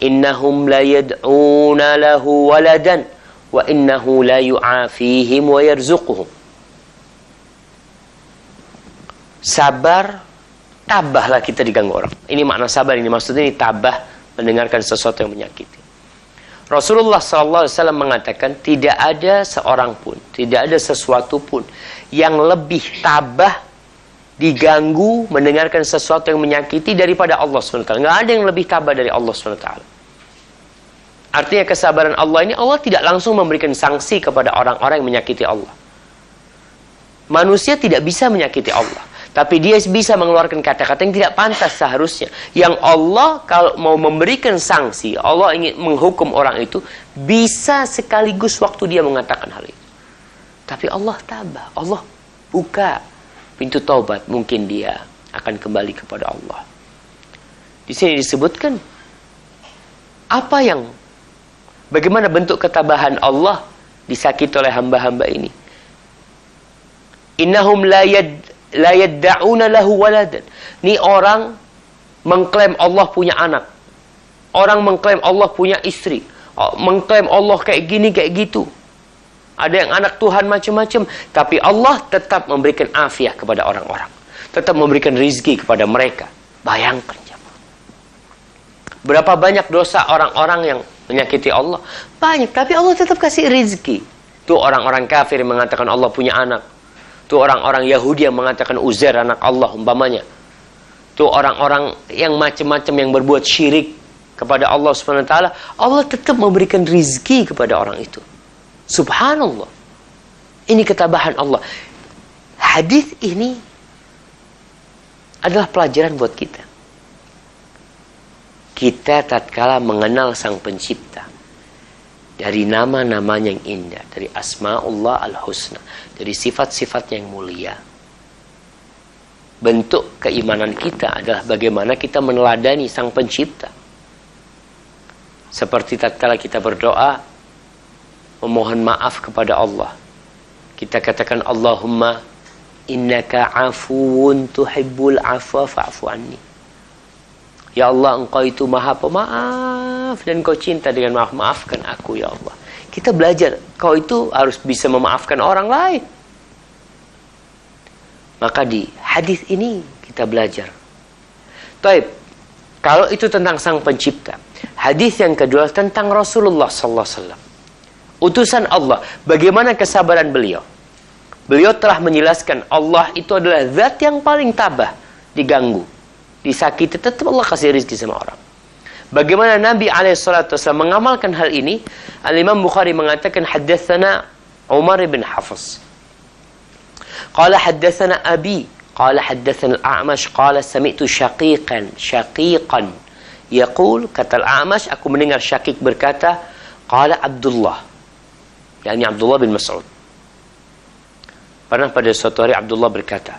innahum la yad'una lahu waladan wa innahu la yu'afihim wa yarzuquhum. Sabar, tabahlah kita diganggu orang. Ini makna sabar, ini maksudnya ini tabah mendengarkan sesuatu yang menyakiti. Rasulullah SAW mengatakan tidak ada seorang pun, tidak ada sesuatu pun yang lebih tabah diganggu mendengarkan sesuatu yang menyakiti daripada Allah SWT. Nggak ada yang lebih tabah dari Allah SWT. Artinya kesabaran Allah ini, Allah tidak langsung memberikan sanksi kepada orang-orang yang menyakiti Allah. Manusia tidak bisa menyakiti Allah, tapi dia bisa mengeluarkan kata-kata yang tidak pantas seharusnya. Yang Allah kalau mau memberikan sanksi, Allah ingin menghukum orang itu, bisa sekaligus waktu dia mengatakan hal itu. Tapi Allah tabah, Allah buka pintu taubat, mungkin dia akan kembali kepada Allah. Di sini disebutkan bagaimana bentuk ketabahan Allah disakiti oleh hamba-hamba ini. Innahum la yadda'una lahu waladan. Ini orang mengklaim Allah punya anak. Orang mengklaim Allah punya istri. Mengklaim Allah kayak gini, kayak gitu. Ada yang anak Tuhan macam-macam. Tapi Allah tetap memberikan afiah kepada orang-orang. Tetap memberikan rizki kepada mereka. Bayangkan. Berapa banyak dosa orang-orang yang menyakiti Allah? Banyak. Tapi Allah tetap kasih rizki. Itu orang-orang kafir yang mengatakan Allah punya anak. Itu orang-orang Yahudi yang mengatakan Uzair anak Allah umpamanya. Itu orang-orang yang macam-macam yang berbuat syirik kepada Allah SWT. Allah tetap memberikan rizki kepada orang itu. Subhanallah. Ini ketabahan Allah. Hadis ini adalah pelajaran buat kita. Kita tatkala mengenal Sang Pencipta, dari nama-namanya yang indah, dari Asma'ullah Al-Husna, dari sifat-sifat yang mulia. Bentuk keimanan kita adalah bagaimana kita meneladani Sang Pencipta. Seperti tatkala kita berdoa, memohon maaf kepada Allah. Kita katakan, Allahumma innaka afuwun tuhibbul afwa fa'fu anni. Ya Allah, Engkau itu maha pemaaf dan Kau cinta dengan maaf. Maafkan aku ya Allah. Kita belajar, Kau itu harus bisa memaafkan orang lain. Maka di hadis ini kita belajar. Taib, kalau itu tentang Sang Pencipta. Hadis yang kedua tentang Rasulullah SAW. Utusan Allah, bagaimana kesabaran beliau. Beliau telah menjelaskan Allah itu adalah zat yang paling tabah diganggu, disakiti, tetap Allah kasih rezeki sama orang. Bagaimana Nabi SAW mengamalkan hal ini? Al-Imam Bukhari mengatakan haddatsana Umar bin Hafs. Qala haddatsana Abi Qala haddatsana al-A'mash qala sami'tu syaqiqan yaqul, kata al-A'mash, aku mendengar Syaqiq berkata, qala Abdullah, yakni Abdullah bin Mas'ud. Pernah pada suatu hari Abdullah berkata,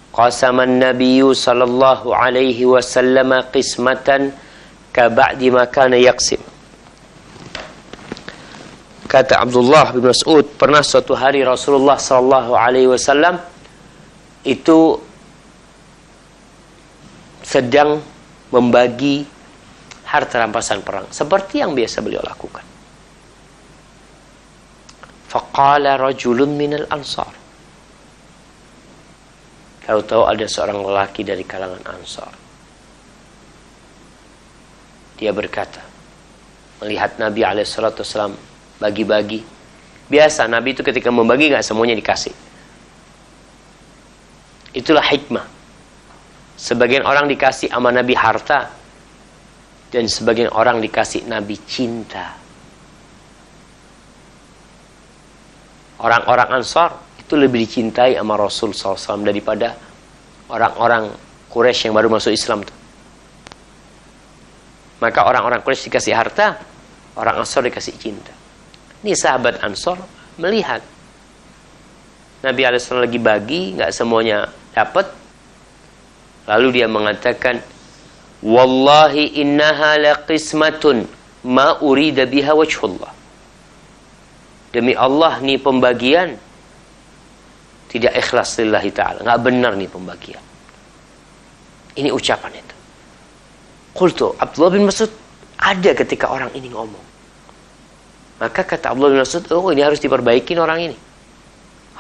qasaman nabiyyu sallallahu alaihi wasallam qismatan ka ba'di ma kana yaqsim. Kata Abdullah bin Mas'ud, pernah suatu hari Rasulullah sallallahu alaihi wasallam itu sedang membagi harta rampasan perang seperti yang biasa beliau lakukan. Faqala rajulun minal ansar. Tahu-tahu ada seorang lelaki dari kalangan Ansar. Dia berkata, melihat Nabi SAW bagi-bagi. Biasa Nabi itu ketika membagi gak semuanya dikasih. Itulah hikmah. Sebagian orang dikasih sama Nabi harta, dan sebagian orang dikasih Nabi cinta. Orang-orang Ansar itu lebih dicintai sama Rasul SAW daripada orang-orang Quraisy yang baru masuk Islam tuh. Maka orang-orang Quraisy dikasih harta, orang Ansar dikasih cinta. Ini sahabat Ansar melihat Nabi SAW lagi bagi, nggak semuanya dapat. Lalu dia mengatakan, wallahi innaha laqismatun ma urida biha wajhullah. Demi Allah, nih pembagian tidak ikhlas lillahi ta'ala. Nggak benar nih pembagian. Ini ucapan itu. Qultu, Abdullah bin Mas'ud, ada ketika orang ini ngomong. Maka kata Abdullah bin Mas'ud, oh ini harus diperbaikin orang ini.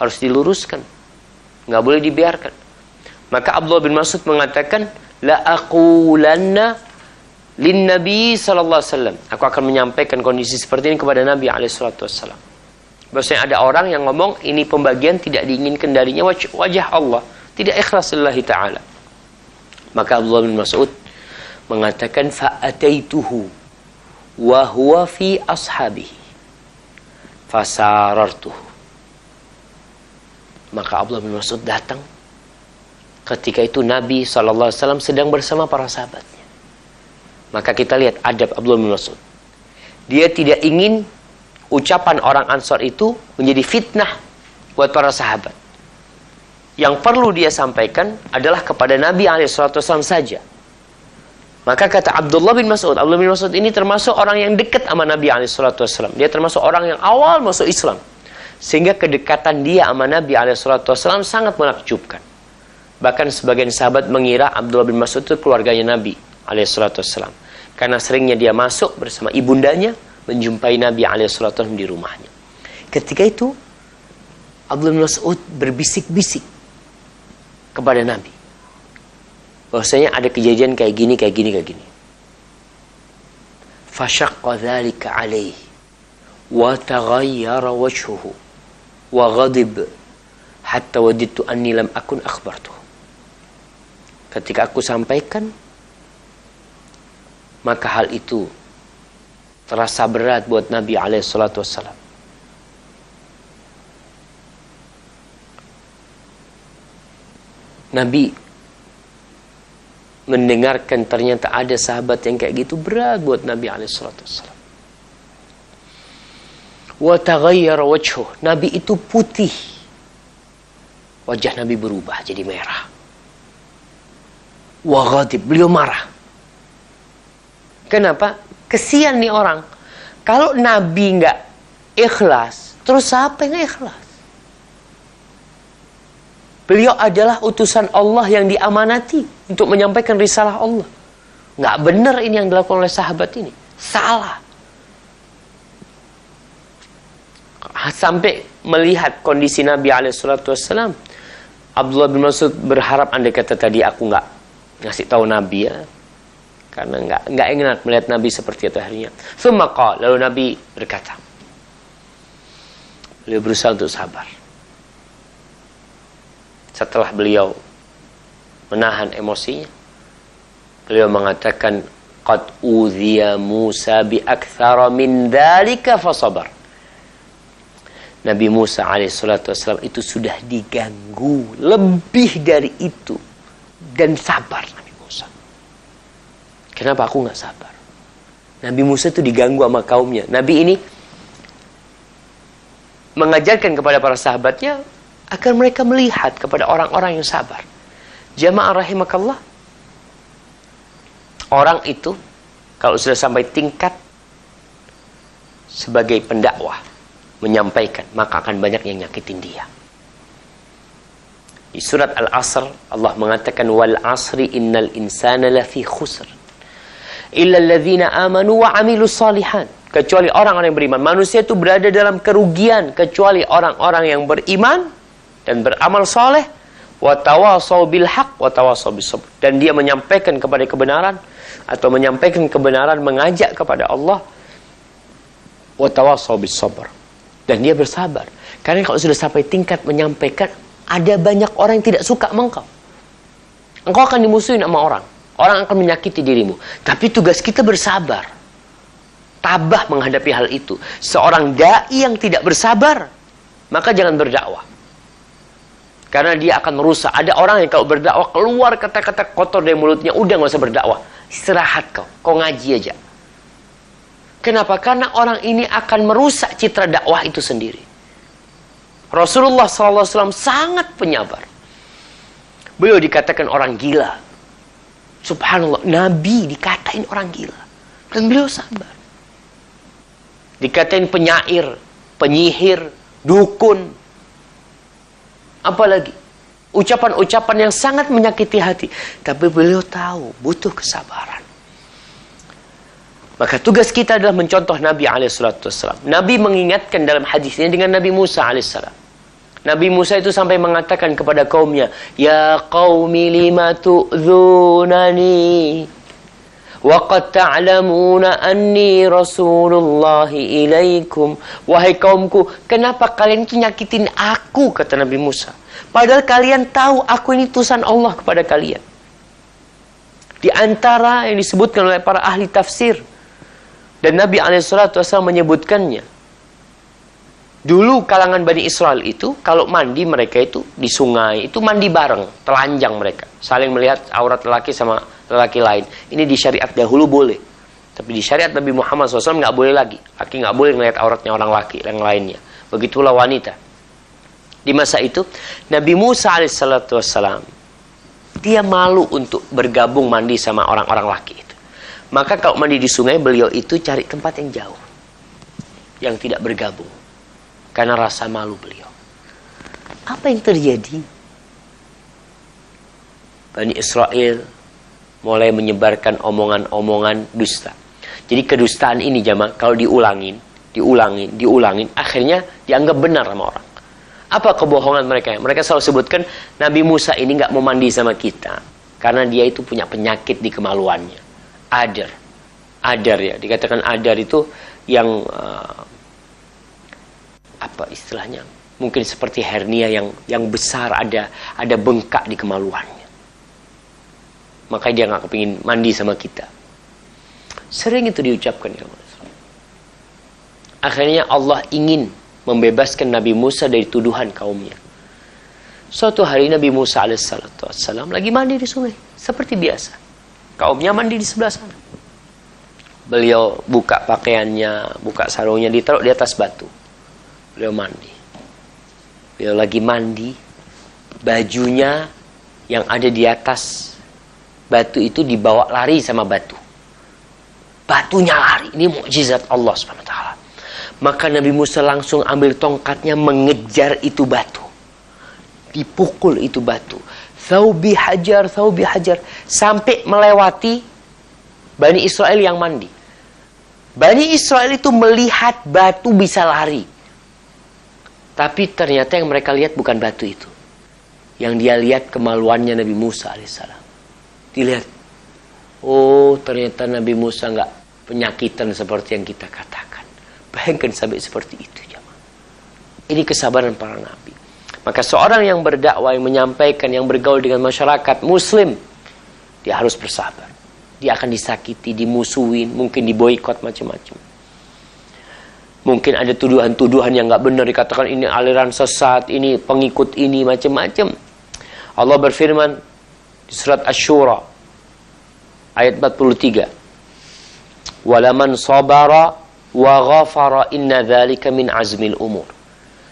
Harus diluruskan. Nggak boleh dibiarkan. Maka Abdullah bin Mas'ud mengatakan, la aqulanna lin Nabi sallallahu alaihi wasallam. Aku akan menyampaikan kondisi seperti ini kepada Nabi alaihi salatu wasallam. Bahwasanya ada orang yang ngomong ini pembagian tidak diinginkan darinya wajah Allah, tidak ikhlas lillahi ta'ala. Maka Abdullah bin Mas'ud mengatakan fa'ataituhu wa huwa fi ashabihi fasarartuhu. Maka Abdullah bin Mas'ud datang. Ketika itu Nabi SAW sedang bersama para sahabatnya. Maka kita lihat adab Abdullah bin Mas'ud. Dia tidak ingin ucapan orang Ansar itu menjadi fitnah buat para sahabat. Yang perlu dia sampaikan adalah kepada Nabi SAW saja. Maka kata Abdullah bin Mas'ud ini termasuk orang yang dekat sama Nabi SAW. Dia termasuk orang yang awal masuk Islam. Sehingga kedekatan dia sama Nabi SAW sangat menakjubkan. Bahkan sebagian sahabat mengira Abdullah bin Mas'ud itu keluarganya Nabi SAW. Karena seringnya dia masuk bersama ibundanya menjumpai Nabi SAW di rumahnya. Ketika itu Abdullah bin Mas'ud berbisik-bisik kepada Nabi bahwasanya ada kejadian kayak gini. Fashaqqa dzalika alaihi wa taghayyara wajhuhu wa ghadib hatta wadidtu anni lam akun akhbartuhu. Ketika aku sampaikan, maka hal itu terasa berat buat Nabi SAW. Nabi mendengarkan ternyata ada sahabat yang kayak gitu, berat buat Nabi SAW. Wa taghayyara wajhuh. Nabi itu putih. Wajah Nabi berubah jadi merah. Wa ghadib, beliau marah. Kenapa? Kesian nih orang. Kalau Nabi nggak ikhlas, terus siapa yang ikhlas? Beliau adalah utusan Allah yang diamanati untuk menyampaikan risalah Allah. Nggak benar ini yang dilakukan oleh sahabat ini. Salah. Sampai melihat kondisi Nabi SAW, Abdullah bin Mas'ud berharap andai kata tadi aku nggak ngasih tahu Nabi ya. Karena nggak enak melihat Nabi seperti itu akhirnya. Lalu Nabi berkata, beliau berusaha untuk sabar. Setelah beliau menahan emosinya, beliau mengatakan, qad udhiya Musa bi aktsara min dzalika fasabar. Nabi Musa alaihissalam itu sudah diganggu lebih dari itu, dan sabar Nabi Musa. Kenapa aku nggak sabar? Nabi Musa itu diganggu sama kaumnya. Nabi ini mengajarkan kepada para sahabatnya agar mereka melihat kepada orang-orang yang sabar. Jamaah rahimakallah, orang itu kalau sudah sampai tingkat sebagai pendakwah, menyampaikan, maka akan banyak yang nyakitin dia. Di surat Al-Asr Allah mengatakan, wal asri innal insana lafi khusr illa alladhina amanu wa amilus salihan. Kecuali orang-orang yang beriman. Manusia itu berada dalam kerugian kecuali orang-orang yang beriman dan beramal soleh, wa tawasaw bil haq wa tawasaw bis sabr. Dan dia menyampaikan kepada kebenaran, atau menyampaikan kebenaran, mengajak kepada Allah, wa tawasaw bis sabr. Dan dia bersabar. Karena kalau sudah sampai tingkat menyampaikan, ada banyak orang yang tidak suka sama engkau. Engkau akan dimusuhin sama orang. Orang akan menyakiti dirimu. Tapi tugas kita bersabar. Tabah menghadapi hal itu. Seorang da'i yang tidak bersabar, maka jangan berdakwah. Karena dia akan merusak. Ada orang yang kalau berdakwah keluar kata-kata kotor dari mulutnya, udah gak usah berdakwah. Istirahat kau. Kau ngaji aja. Kenapa? Karena orang ini akan merusak citra dakwah itu sendiri. Rasulullah SAW sangat penyabar. Beliau dikatakan orang gila. Subhanallah, Nabi dikatain orang gila. Dan beliau sabar. Dikatain penyair, penyihir, dukun. Apalagi ucapan-ucapan yang sangat menyakiti hati. Tapi beliau tahu butuh kesabaran. Maka tugas kita adalah mencontoh Nabi alaihissalam. Nabi mengingatkan dalam hadis ini dengan Nabi Musa alaihissalam. Nabi Musa itu sampai mengatakan kepada kaumnya, ya qaumi lima tu'dzunani wa qad ta'lamuna anni rasulullahi ilaikum. Wahai kaumku, kenapa kalian itu nyakitin aku, kata Nabi Musa. Padahal kalian tahu aku ini utusan Allah kepada kalian. Di antara yang disebutkan oleh para ahli tafsir, dan Nabi SAW menyebutkannya. Dulu kalangan Bani Israel itu, kalau mandi mereka itu di sungai, itu mandi bareng, telanjang mereka. Saling melihat aurat lelaki sama lelaki lain. Ini di syariat dahulu boleh. Tapi di syariat Nabi Muhammad SAW nggak boleh lagi. Laki nggak boleh melihat auratnya orang laki yang lainnya. Begitulah wanita. Di masa itu, Nabi Musa alaihissalam, dia malu untuk bergabung mandi sama orang-orang laki itu. Maka kalau mandi di sungai, beliau itu cari tempat yang jauh, yang tidak bergabung, karena rasa malu beliau. Apa yang terjadi? Bani Israel mulai menyebarkan omongan-omongan dusta. Jadi kedustaan ini jamaah, kalau diulangin, akhirnya dianggap benar sama orang. Apa kebohongan mereka? Mereka selalu sebutkan Nabi Musa ini nggak mau mandi sama kita karena dia itu punya penyakit di kemaluannya. Adar ya, dikatakan adar itu yang apa istilahnya? Mungkin seperti hernia yang besar, ada bengkak di kemaluannya. Makanya dia nggak kepingin mandi sama kita. Sering itu diucapkan ya. Akhirnya Allah ingin membebaskan Nabi Musa dari tuduhan kaumnya. Suatu hari Nabi Musa alaihissalam lagi mandi di sungai seperti biasa. Kaumnya mandi di sebelah sana. Beliau buka pakaiannya, buka sarungnya, ditaruh di atas batu. Beliau mandi. Beliau lagi mandi, bajunya yang ada di atas batu itu dibawa lari sama batu. Batunya lari. Ini mukjizat Allah SWT. Maka Nabi Musa langsung ambil tongkatnya mengejar itu batu. Dipukul itu batu. Thawbi hajar, sampai melewati Bani Israel yang mandi. Bani Israel itu melihat batu bisa lari. Tapi ternyata yang mereka lihat bukan batu itu. Yang dia lihat kemaluannya Nabi Musa alaihissalam. Dilihat, oh ternyata Nabi Musa nggak penyakitan seperti yang kita katakan. Bayangkan sampai seperti itu jemaah. Ini kesabaran para nabi. Maka seorang yang berdakwah, yang menyampaikan, yang bergaul dengan masyarakat muslim, dia harus bersabar. Dia akan disakiti, dimusuhin, mungkin diboikot macam-macam. Mungkin ada tuduhan-tuduhan yang nggak benar, dikatakan ini aliran sesat, ini pengikut ini, macam-macam. Allah berfirman di surat Asy-Syura ayat 43, "Walaman sabara wa ghafara inna dzalika min azmil umur."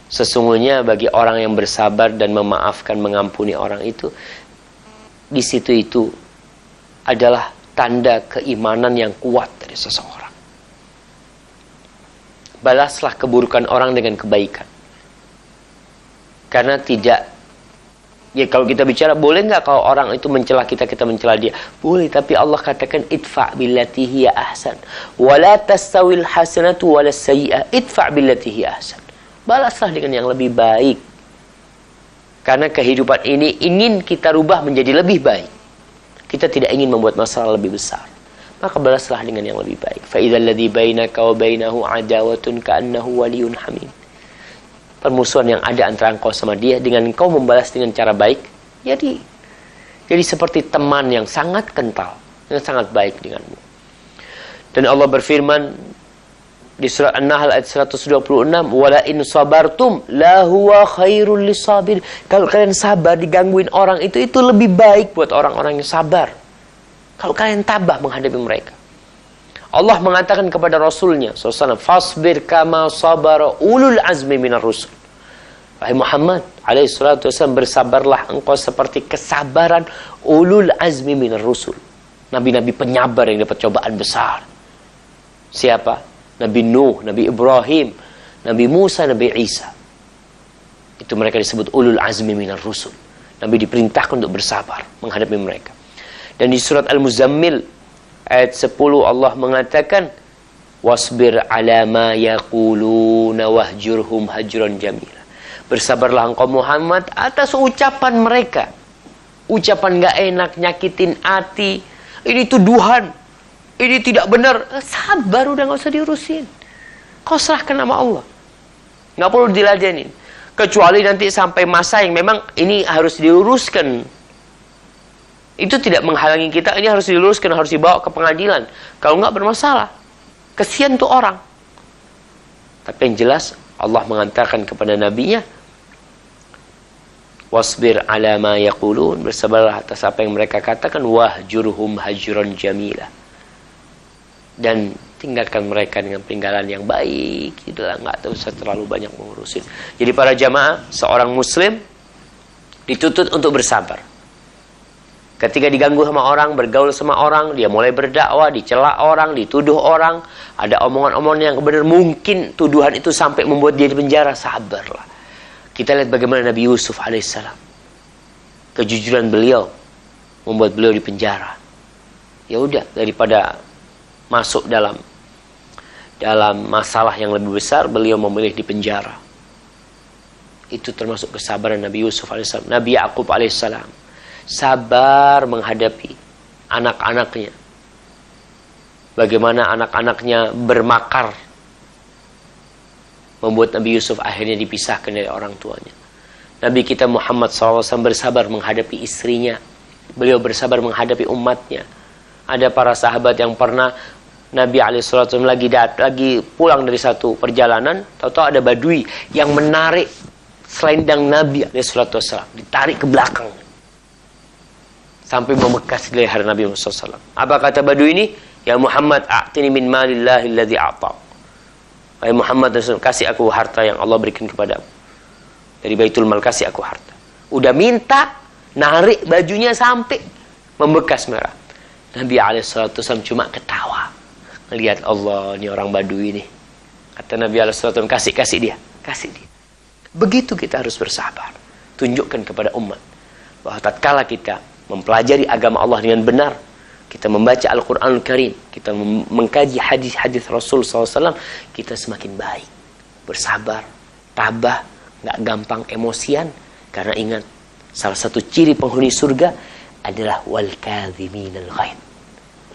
Sesungguhnya bagi orang yang bersabar dan memaafkan, mengampuni orang itu, di situ itu adalah tanda keimanan yang kuat dari seseorang. Balaslah keburukan orang dengan kebaikan. Karena tidak, ya kalau kita bicara, boleh nggak kalau orang itu mencela kita, kita mencela dia? Boleh, tapi Allah katakan idfa' billati hiya ahsan. Wa la tastawil hasanatu wa las sayyi'ah. Idfa' billati hiya ahsan. Balaslah dengan yang lebih baik. Karena kehidupan ini ingin kita rubah menjadi lebih baik. Kita tidak ingin membuat masalah lebih besar. Maka balaslah dengan yang lebih baik. Fa idzal ladzi bainaka wa bainahu adawatun ka'annahu waliyyun hamim. Permusuhan yang ada antara engkau sama dia, dengan engkau membalas dengan cara baik, jadi seperti teman yang sangat kental, yang sangat baik denganmu. Dan Allah berfirman di surah An-Nahl ayat 126, "Wala in sabartum la huwa khairul lisabir." Kalau kalian sabar digangguin orang itu lebih baik buat orang-orang yang sabar. Kalau kalian tabah menghadapi mereka. Allah mengatakan kepada Rasulnya SAW, "Fasbir kama sabara ulul azmi minar rusul." Wahai Muhammad alaihissalatu wassalam, bersabarlah engkau seperti kesabaran ulul azmi minar rusul. Nabi-nabi penyabar yang dapat cobaan besar. Siapa? Nabi Nuh, Nabi Ibrahim, Nabi Musa, Nabi Isa. Itu mereka disebut ulul azmi minar rusul. Nabi diperintahkan untuk bersabar menghadapi mereka. Dan di surat Al-Muzammil ayat 10 Allah mengatakan, "Wasbir ala ma yaquluna wahjurhum hajran jamila." Bersabarlah engkau Muhammad atas ucapan mereka. Ucapan gak enak, nyakitin hati, ini tuduhan, ini tidak benar. Sabar, udah gak usah diurusin. Kau serahkan nama Allah. Gak perlu diladenin. Kecuali nanti sampai masa yang memang ini harus diluruskan. Itu tidak menghalangi kita, ini harus diluruskan, harus dibawa ke pengadilan. Kalau nggak bermasalah. Kesian tuh orang. Tapi yang jelas Allah mengatakan kepada nabinya, "Wasbir ala ma yaqulun." Bersabarlah atas apa yang mereka katakan, wahjurhum hajran jamila. Dan tinggalkan mereka dengan peninggalan yang baik. Itulah, nggak usah terlalu banyak mengurusin. Jadi para jamaah, seorang muslim dituntut untuk bersabar. Ketika diganggu sama orang, bergaul sama orang, dia mulai berdakwah, dicela orang, dituduh orang, ada omongan-omongan yang benar, mungkin tuduhan itu sampai membuat dia di penjara, sabarlah. Kita lihat bagaimana Nabi Yusuf alaihissalam. Kejujuran beliau membuat beliau di penjara. Ya udah, daripada masuk dalam masalah yang lebih besar, beliau memilih di penjara. Itu termasuk kesabaran Nabi Yusuf alaihissalam. Nabi Ya'qub alaihissalam sabar menghadapi anak-anaknya. Bagaimana anak-anaknya bermakar, membuat Nabi Yusuf akhirnya dipisahkan dari orang tuanya. Nabi kita Muhammad SAW bersabar menghadapi istrinya. Beliau bersabar menghadapi umatnya. Ada para sahabat yang pernah Nabi SAW lagi pulang dari satu perjalanan, tahu-tahu ada badui yang menarik selendang Nabi SAW, ditarik ke belakang sampai membekas di leher Nabi Muhammad SAW. Apa kata badui ini? "Ya Muhammad, a'tini min malillahi alladhi a'ta." Wahai Muhammad, kasih aku harta yang Allah berikan kepadamu. Dari Baitul Mal, kasih aku harta. Udah minta, narik bajunya sampai membekas merah. Nabi SAW cuma ketawa. Lihat Allah, ini orang badui ini. Kata Nabi SAW, kasih dia. Begitu kita harus bersabar. Tunjukkan kepada umat bahwa tatkala kita mempelajari agama Allah dengan benar, kita membaca Al-Quranul Karim, kita mengkaji hadis-hadis Rasul SAW, kita semakin baik, bersabar, tabah, nggak gampang emosian. Karena ingat, salah satu ciri penghuni surga adalah wal kadhiminal ghaidh.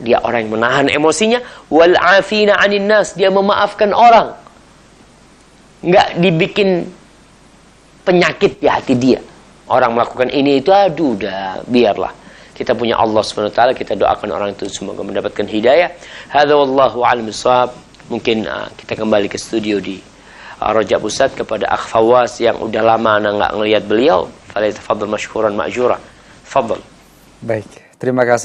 Dia orang yang menahan emosinya, wal afina 'anin nas, dia memaafkan orang, nggak dibikin penyakit di hati dia. Orang melakukan ini itu, aduh, udah biarlah. Kita punya Allah SWT, kita doakan orang itu semoga mendapatkan hidayah. Hadza wallahu a'lam bishawab. Mungkin kita kembali ke studio di Rajab Ustadz kepada Akh Fawaz yang udah lama anak nggak ngelihat beliau. Falyatafaddal mashkuran ma'jura. Fadl. Baik, terima kasih.